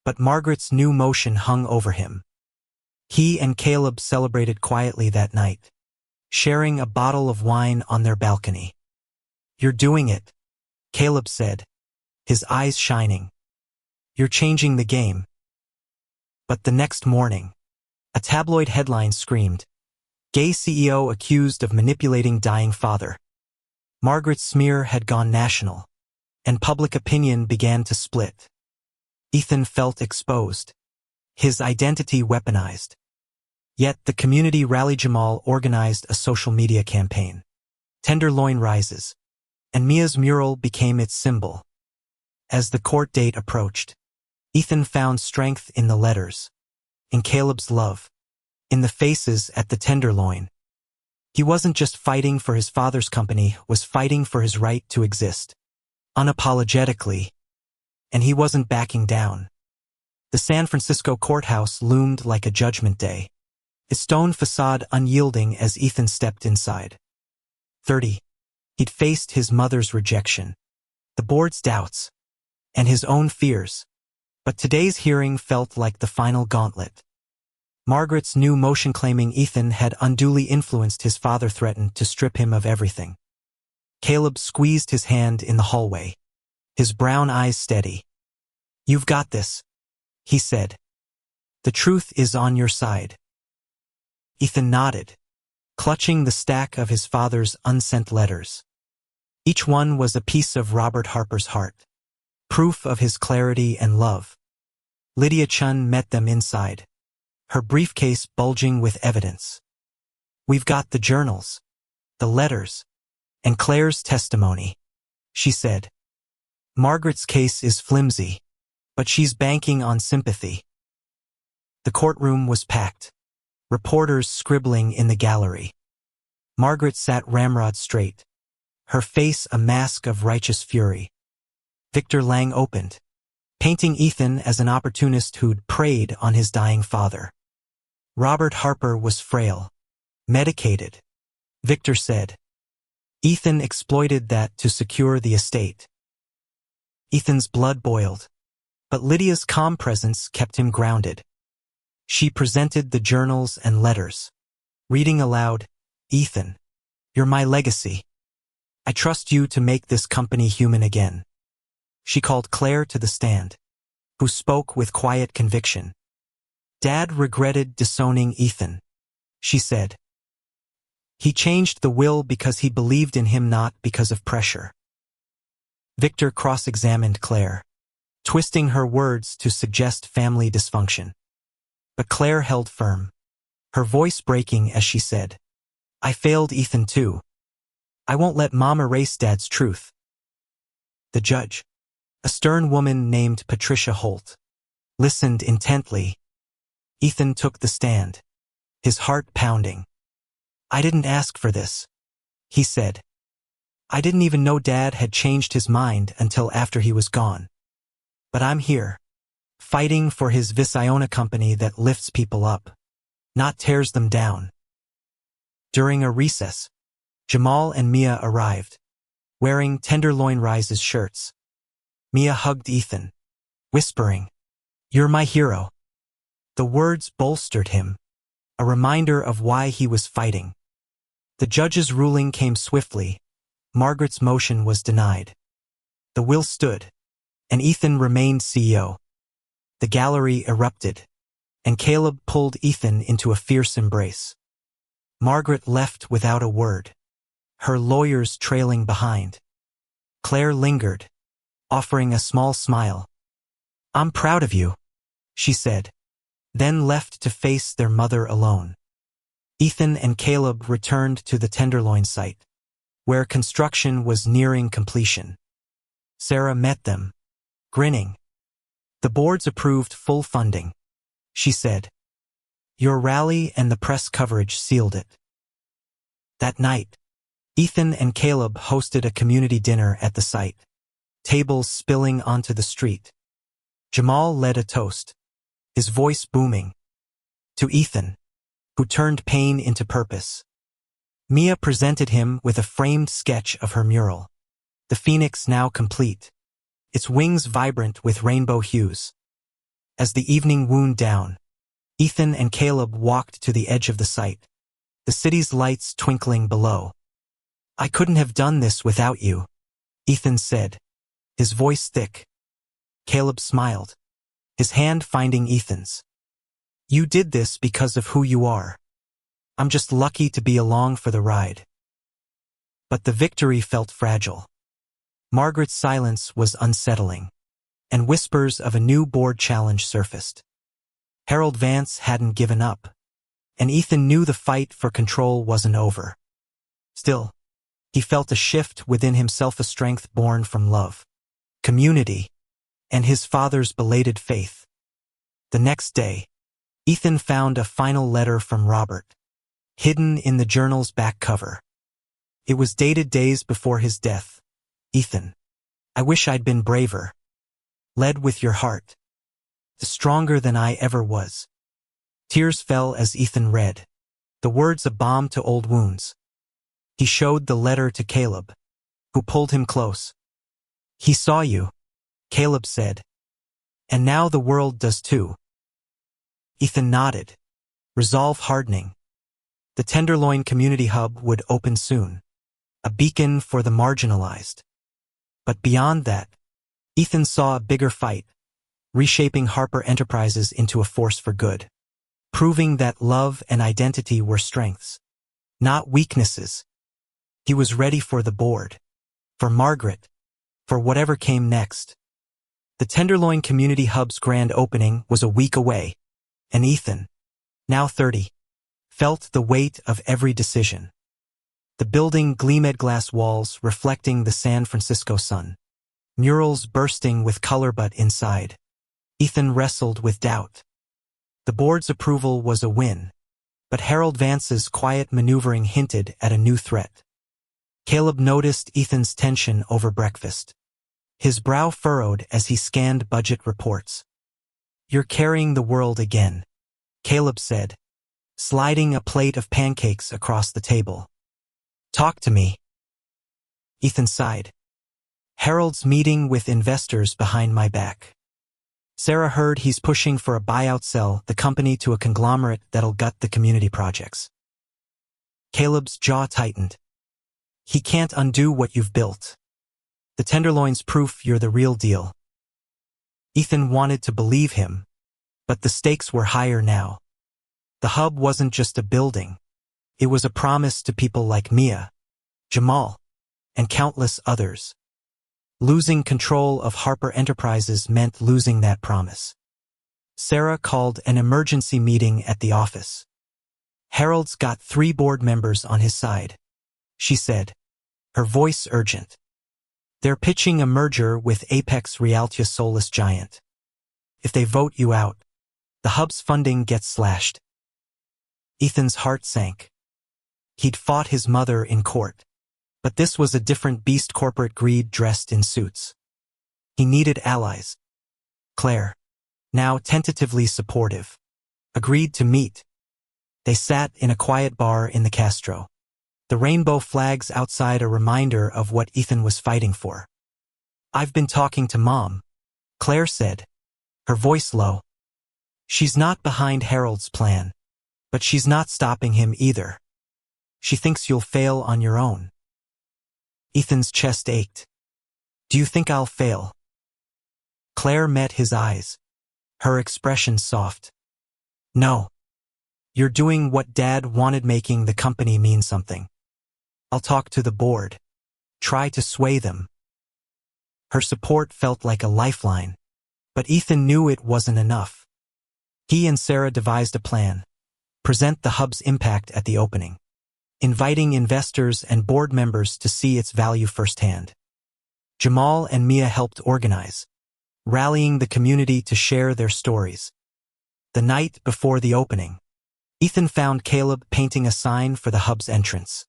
but Margaret's new motion hung over him. He and Caleb celebrated quietly that night, sharing a bottle of wine on their balcony. You're doing it, Caleb said, his eyes shining. You're changing the game. But the next morning, a tabloid headline screamed, Gay CEO accused of manipulating dying father. Margaret's smear had gone national, and public opinion began to split. Ethan felt exposed, his identity weaponized. Yet the community rally. Jamal organized a social media campaign. Tenderloin rises, and Mia's mural became its symbol. As the court date approached, Ethan found strength in the letters, in Caleb's love, in the faces at the Tenderloin. He wasn't just fighting for his father's company, was fighting for his right to exist, unapologetically, and he wasn't backing down. The San Francisco courthouse loomed like a judgment day, its stone facade unyielding as Ethan stepped inside. 30. He'd faced his mother's rejection, the board's doubts, and his own fears. But today's hearing felt like the final gauntlet. Margaret's new motion claiming Ethan had unduly influenced his father threatened to strip him of everything. Caleb squeezed his hand in the hallway, his brown eyes steady. "You've got this," he said. "The truth is on your side." Ethan nodded, clutching the stack of his father's unsent letters. Each one was a piece of Robert Harper's heart, proof of his clarity and love. Lydia Chun met them inside, her briefcase bulging with evidence. "We've got the journals, the letters, and Claire's testimony," she said. "Margaret's case is flimsy, but she's banking on sympathy." The courtroom was packed, reporters scribbling in the gallery. Margaret sat ramrod straight, her face a mask of righteous fury. Victor Lang opened, painting Ethan as an opportunist who'd preyed on his dying father. Robert Harper was frail, medicated, Victor said. Ethan exploited that to secure the estate. Ethan's blood boiled, but Lydia's calm presence kept him grounded. She presented the journals and letters, reading aloud, "Ethan, you're my legacy. I trust you to make this company human again." She called Claire to the stand, who spoke with quiet conviction. "Dad regretted disowning Ethan," she said. "He changed the will because he believed in him, not because of pressure." Victor cross-examined Claire, twisting her words to suggest family dysfunction. But Claire held firm, her voice breaking as she said, "I failed Ethan too. I won't let Mom erase Dad's truth." The judge, a stern woman named Patricia Holt, listened intently. Ethan took the stand, his heart pounding. "I didn't ask for this," he said. "I didn't even know Dad had changed his mind until after he was gone. But I'm here, fighting for his Visiona company that lifts people up, not tears them down." During a recess, Jamal and Mia arrived, wearing Tenderloin Rises shirts. Mia hugged Ethan, whispering, "You're my hero." The words bolstered him, a reminder of why he was fighting. The judge's ruling came swiftly. Margaret's motion was denied. The will stood, and Ethan remained CEO. The gallery erupted, and Caleb pulled Ethan into a fierce embrace. Margaret left without a word, her lawyers trailing behind. Claire lingered, offering a small smile. "I'm proud of you," she said, then left to face their mother alone. Ethan and Caleb returned to the Tenderloin site, where construction was nearing completion. Sarah met them, grinning. "The board's approved full funding," she said. "Your rally and the press coverage sealed it." That night, Ethan and Caleb hosted a community dinner at the site, tables spilling onto the street. Jamal led a toast, his voice booming, to Ethan, who turned pain into purpose. Mia presented him with a framed sketch of her mural, the phoenix now complete, its wings vibrant with rainbow hues. As the evening wound down, Ethan and Caleb walked to the edge of the site, the city's lights twinkling below. "I couldn't have done this without you," Ethan said, his voice thick. Caleb smiled, his hand finding Ethan's. "You did this because of who you are. I'm just lucky to be along for the ride." But the victory felt fragile. Margaret's silence was unsettling, and whispers of a new board challenge surfaced. Harold Vance hadn't given up, and Ethan knew the fight for control wasn't over. Still, he felt a shift within himself, a strength born from love, community, and his father's belated faith. The next day, Ethan found a final letter from Robert, hidden in the journal's back cover. It was dated days before his death. "Ethan, I wish I'd been braver. Led with your heart. Stronger than I ever was." Tears fell as Ethan read, the words a balm to old wounds. He showed the letter to Caleb, who pulled him close. "He saw you," Caleb said. And now the world does too. Ethan nodded, resolve hardening. The Tenderloin Community Hub would open soon, a beacon for the marginalized. But beyond that, Ethan saw a bigger fight, reshaping Harper Enterprises into a force for good, proving that love and identity were strengths, not weaknesses. He was ready for the board, for Margaret, for whatever came next. The Tenderloin Community Hub's grand opening was a week away, and Ethan, now 30, felt the weight of every decision. The building gleamed glass walls reflecting the San Francisco sun, murals bursting with color, but inside, Ethan wrestled with doubt. The board's approval was a win, but Harold Vance's quiet maneuvering hinted at a new threat. Caleb noticed Ethan's tension over breakfast. His brow furrowed as he scanned budget reports. "You're carrying the world again," Caleb said, sliding a plate of pancakes across the table. "Talk to me." Ethan sighed. "Harold's meeting with investors behind my back. Sarah heard he's pushing for a buyout, sell the company to a conglomerate that'll gut the community projects." Caleb's jaw tightened. "He can't undo what you've built. The Tenderloin's proof you're the real deal." Ethan wanted to believe him, but the stakes were higher now. The hub wasn't just a building. It was a promise to people like Mia, Jamal, and countless others. Losing control of Harper Enterprises meant losing that promise. Sarah called an emergency meeting at the office. "Harold's got 3 board members on his side," she said, her voice urgent. "They're pitching a merger with Apex Realtia Soulless Giant. If they vote you out, the hub's funding gets slashed." Ethan's heart sank. He'd fought his mother in court, but this was a different beast, corporate greed dressed in suits. He needed allies. Claire, now tentatively supportive, agreed to meet. They sat in a quiet bar in the Castro, the rainbow flags outside a reminder of what Ethan was fighting for. "I've been talking to Mom," Claire said, her voice low. "She's not behind Harold's plan, but she's not stopping him either. She thinks you'll fail on your own." Ethan's chest ached. "Do you think I'll fail?" Claire met his eyes, her expression soft. "No. You're doing what Dad wanted, making the company mean something. I'll talk to the board. Try to sway them." Her support felt like a lifeline, but Ethan knew it wasn't enough. He and Sarah devised a plan. Present the hub's impact at the opening, inviting investors and board members to see its value firsthand. Jamal and Mia helped organize, rallying the community to share their stories. The night before the opening, Ethan found Caleb painting a sign for the hub's entrance,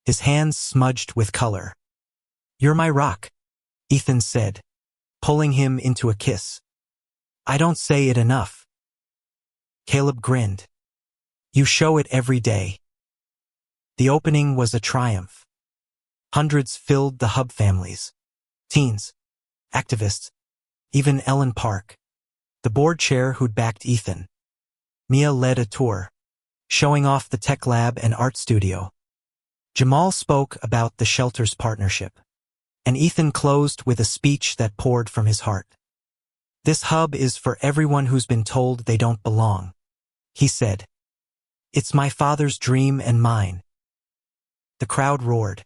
his hands smudged with color. "You're my rock," Ethan said, pulling him into a kiss. "I don't say it enough." Caleb grinned. "You show it every day." The opening was a triumph. Hundreds filled the hub, families, teens, activists, even Ellen Park, the board chair who'd backed Ethan. Mia led a tour, showing off the tech lab and art studio. Jamal spoke about the shelter's partnership, and Ethan closed with a speech that poured from his heart. "This hub is for everyone who's been told they don't belong," he said. "It's my father's dream and mine." The crowd roared,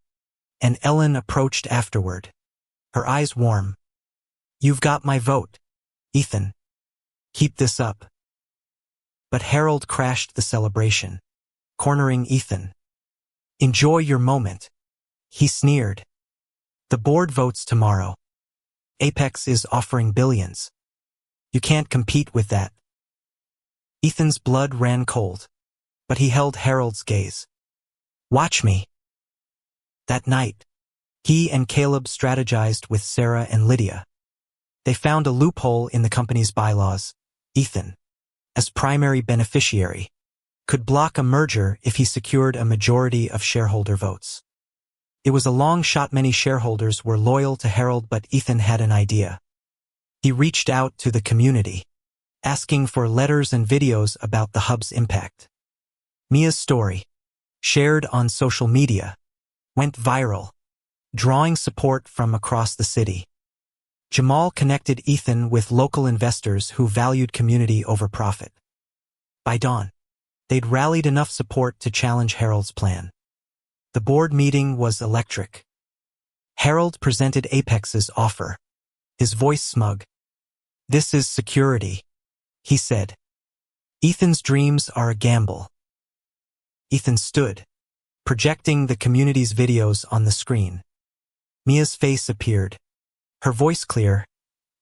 and Ellen approached afterward, her eyes warm. "You've got my vote, Ethan. Keep this up." But Harold crashed the celebration, cornering Ethan. "Enjoy your moment," he sneered. "The board votes tomorrow. Apex is offering billions. You can't compete with that." Ethan's blood ran cold, but he held Harold's gaze. "Watch me." That night, he and Caleb strategized with Sarah and Lydia. They found a loophole in the company's bylaws. Ethan, as primary beneficiary, could block a merger if he secured a majority of shareholder votes. It was a long shot. Many shareholders were loyal to Harold, but Ethan had an idea. He reached out to the community, asking for letters and videos about the hub's impact. Mia's story, shared on social media, went viral, drawing support from across the city. Jamal connected Ethan with local investors who valued community over profit. By dawn, they'd rallied enough support to challenge Harold's plan. The board meeting was electric. Harold presented Apex's offer, his voice smug. "This is security," he said. "Ethan's dreams are a gamble." Ethan stood, projecting the community's videos on the screen. Mia's face appeared, her voice clear.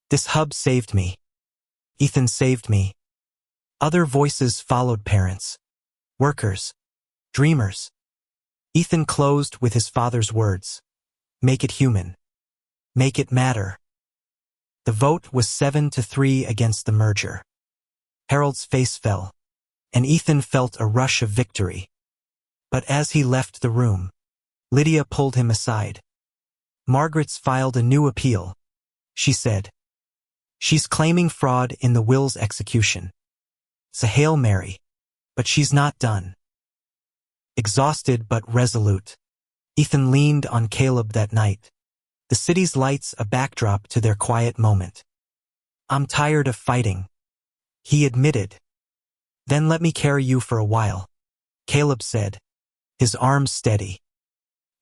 "This hub saved me. Ethan saved me." Other voices followed: parents, workers, dreamers. Ethan closed with his father's words, "Make it human. Make it matter." The vote was 7-3 against the merger. Harold's face fell, and Ethan felt a rush of victory. But as he left the room, Lydia pulled him aside. "Margaret's filed a new appeal," she said. "She's claiming fraud in the will's execution. It's a Hail Mary, but she's not done." Exhausted but resolute, Ethan leaned on Caleb that night, the city's lights a backdrop to their quiet moment. "I'm tired of fighting," he admitted. "Then let me carry you for a while," Caleb said, his arms steady.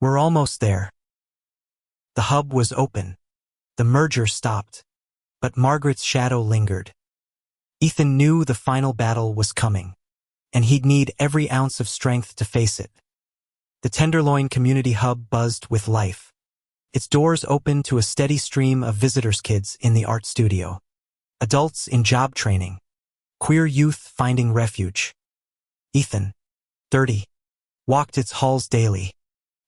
"We're almost there." The hub was open. The merger stopped. But Margaret's shadow lingered. Ethan knew the final battle was coming, and he'd need every ounce of strength to face it. The Tenderloin Community Hub buzzed with life. Its doors opened to a steady stream of visitors' kids in the art studio, adults in job training, queer youth finding refuge. Ethan, 30, walked its halls daily,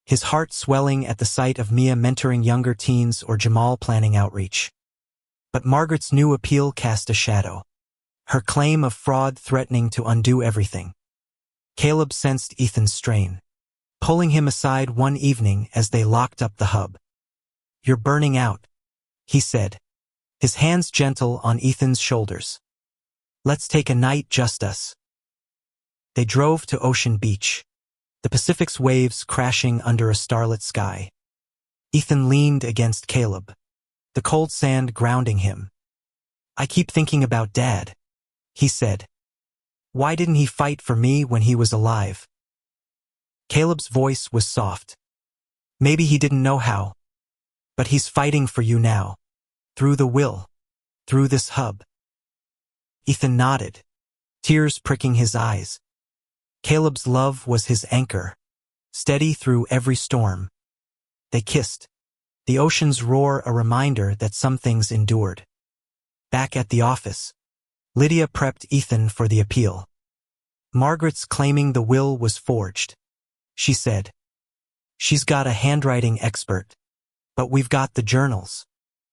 his heart swelling at the sight of Mia mentoring younger teens or Jamal planning outreach. But Margaret's new appeal cast a shadow, her claim of fraud threatening to undo everything. Caleb sensed Ethan's strain, pulling him aside one evening as they locked up the hub. "You're burning out," he said, his hands gentle on Ethan's shoulders. "Let's take a night just us." They drove to Ocean Beach, the Pacific's waves crashing under a starlit sky. Ethan leaned against Caleb, the cold sand grounding him. "I keep thinking about Dad," he said. "Why didn't he fight for me when he was alive?" Caleb's voice was soft. "Maybe he didn't know how. But he's fighting for you now. Through the will. Through this hub." Ethan nodded, tears pricking his eyes. Caleb's love was his anchor, steady through every storm. They kissed, the ocean's roar a reminder that some things endured. Back at the office, Lydia prepped Ethan for the appeal. "Margaret's claiming the will was forged," she said. "She's got a handwriting expert, but we've got the journals,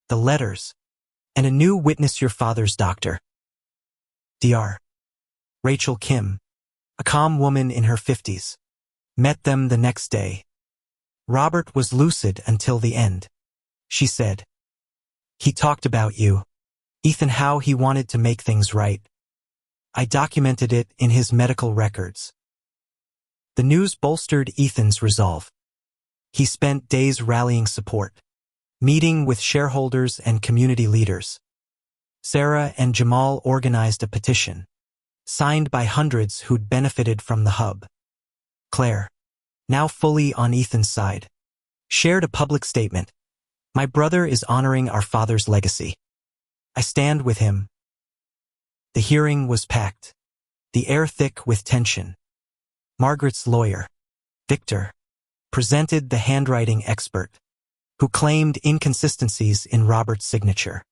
the letters, and a new witness, your father's doctor." Dr. Rachel Kim, a calm woman in her 50s, met them the next day. "Robert was lucid until the end," she said. "He talked about you, Ethan, how he wanted to make things right. I documented it in his medical records." The news bolstered Ethan's resolve. He spent days rallying support, meeting with shareholders and community leaders. Sarah and Jamal organized a petition, signed by hundreds who'd benefited from the hub. Claire, now fully on Ethan's side, shared a public statement. "My brother is honoring our father's legacy. I stand with him." The hearing was packed, the air thick with tension. Margaret's lawyer, Victor, presented the handwriting expert, who claimed inconsistencies in Robert's signature.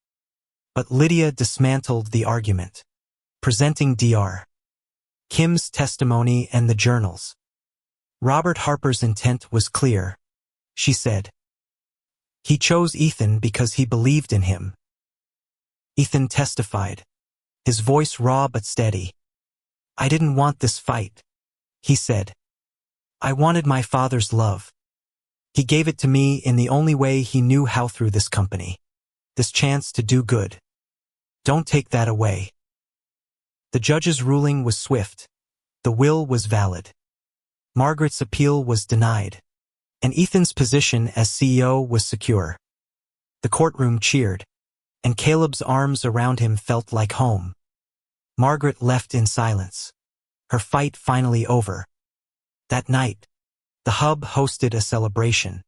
But Lydia dismantled the argument, presenting Dr. Kim's testimony and the journals. "Robert Harper's intent was clear," she said. "He chose Ethan because he believed in him." Ethan testified, his voice raw but steady. "I didn't want this fight," he said. "I wanted my father's love. He gave it to me in the only way he knew how, through this company, this chance to do good." Don't take that away. The judge's ruling was swift. The will was valid. Margaret's appeal was denied, and Ethan's position as CEO was secure. The courtroom cheered, and Caleb's arms around him felt like home. Margaret left in silence, her fight finally over. That night, the hub hosted a celebration.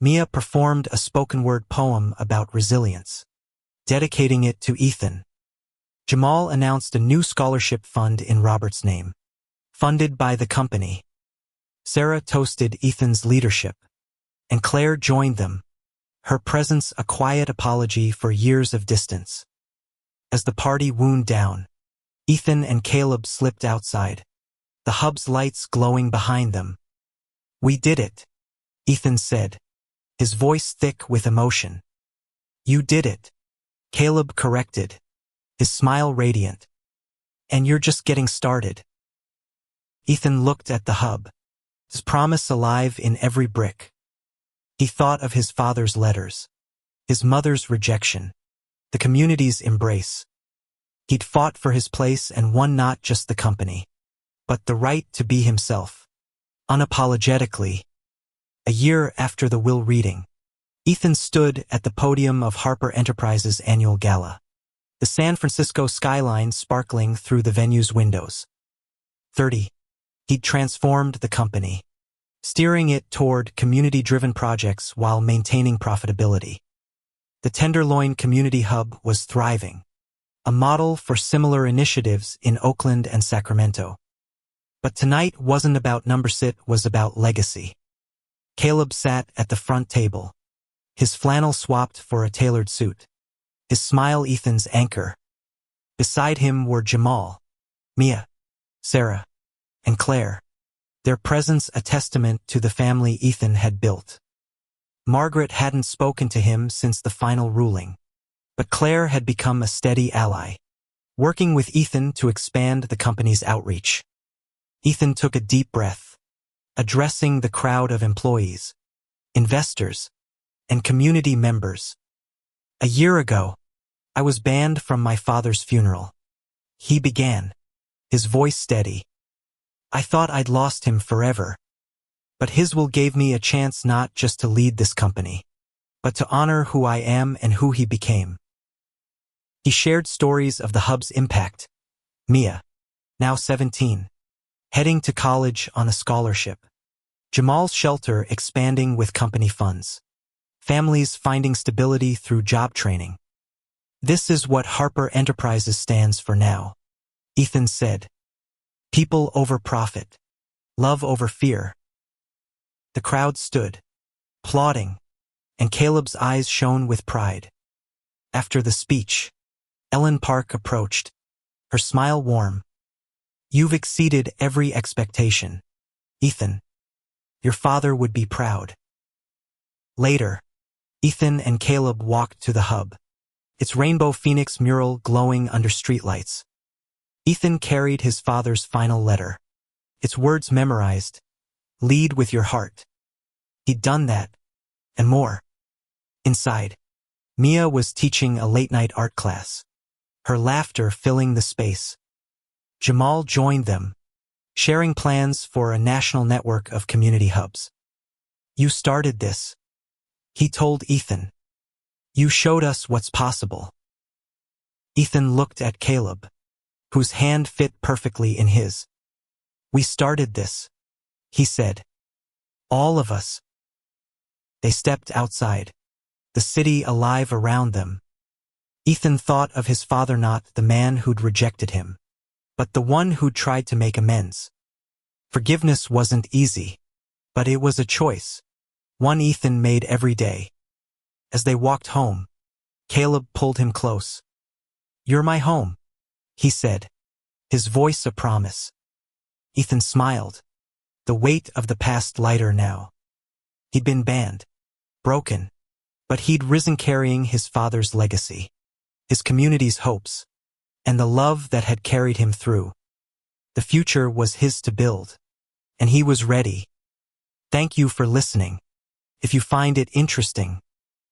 Mia performed a spoken-word poem about resilience, dedicating it to Ethan. Jamal announced a new scholarship fund in Robert's name, funded by the company. Sarah toasted Ethan's leadership, and Claire joined them, her presence a quiet apology for years of distance. As the party wound down, Ethan and Caleb slipped outside, the hub's lights glowing behind them. "We did it," Ethan said, his voice thick with emotion. "You did it," Caleb corrected, his smile radiant. "And you're just getting started." Ethan looked at the hub, his promise alive in every brick. He thought of his father's letters, his mother's rejection, the community's embrace. He'd fought for his place and won not just the company, but the right to be himself, unapologetically. A year after the will reading, Ethan stood at the podium of Harper Enterprises' annual gala, the San Francisco skyline sparkling through the venue's windows. 30. He'd transformed the company, steering it toward community-driven projects while maintaining profitability. The Tenderloin Community Hub was thriving, a model for similar initiatives in Oakland and Sacramento. But tonight wasn't about numbers, it was about legacy. Caleb sat at the front table, his flannel swapped for a tailored suit, his smile Ethan's anchor. Beside him were Jamal, Mia, Sarah, and Claire, their presence a testament to the family Ethan had built. Margaret hadn't spoken to him since the final ruling, but Claire had become a steady ally, working with Ethan to expand the company's outreach. Ethan took a deep breath, addressing the crowd of employees, investors, and community members. "A year ago, I was banned from my father's funeral," he began, his voice steady. "I thought I'd lost him forever. But his will gave me a chance not just to lead this company, but to honor who I am and who he became." He shared stories of the hub's impact. Mia, now 17, heading to college on a scholarship. Jamal's shelter expanding with company funds. Families finding stability through job training. "This is what Harper Enterprises stands for now," Ethan said. "People over profit. Love over fear." The crowd stood, applauding, and Caleb's eyes shone with pride. After the speech, Ellen Park approached, her smile warm. "You've exceeded every expectation, Ethan. Your father would be proud." Later, Ethan and Caleb walked to the hub, its rainbow phoenix mural glowing under streetlights. Ethan carried his father's final letter, its words memorized, "Lead with your heart." He'd done that, and more. Inside, Mia was teaching a late-night art class, her laughter filling the space. Jamal joined them, sharing plans for a national network of community hubs. "You started this," he told Ethan. "You showed us what's possible." Ethan looked at Caleb, whose hand fit perfectly in his. "We started this," he said. "All of us." They stepped outside, the city alive around them. Ethan thought of his father, not the man who'd rejected him, but the one who'd tried to make amends. Forgiveness wasn't easy, but it was a choice, one Ethan made every day. As they walked home, Caleb pulled him close. "You're my home," he said, his voice a promise. Ethan smiled, the weight of the past lighter now. He'd been banned, broken, but he'd risen carrying his father's legacy, his community's hopes, and the love that had carried him through. The future was his to build, and he was ready. Thank you for listening. If you find it interesting,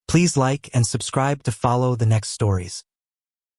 please like and subscribe to follow the next stories.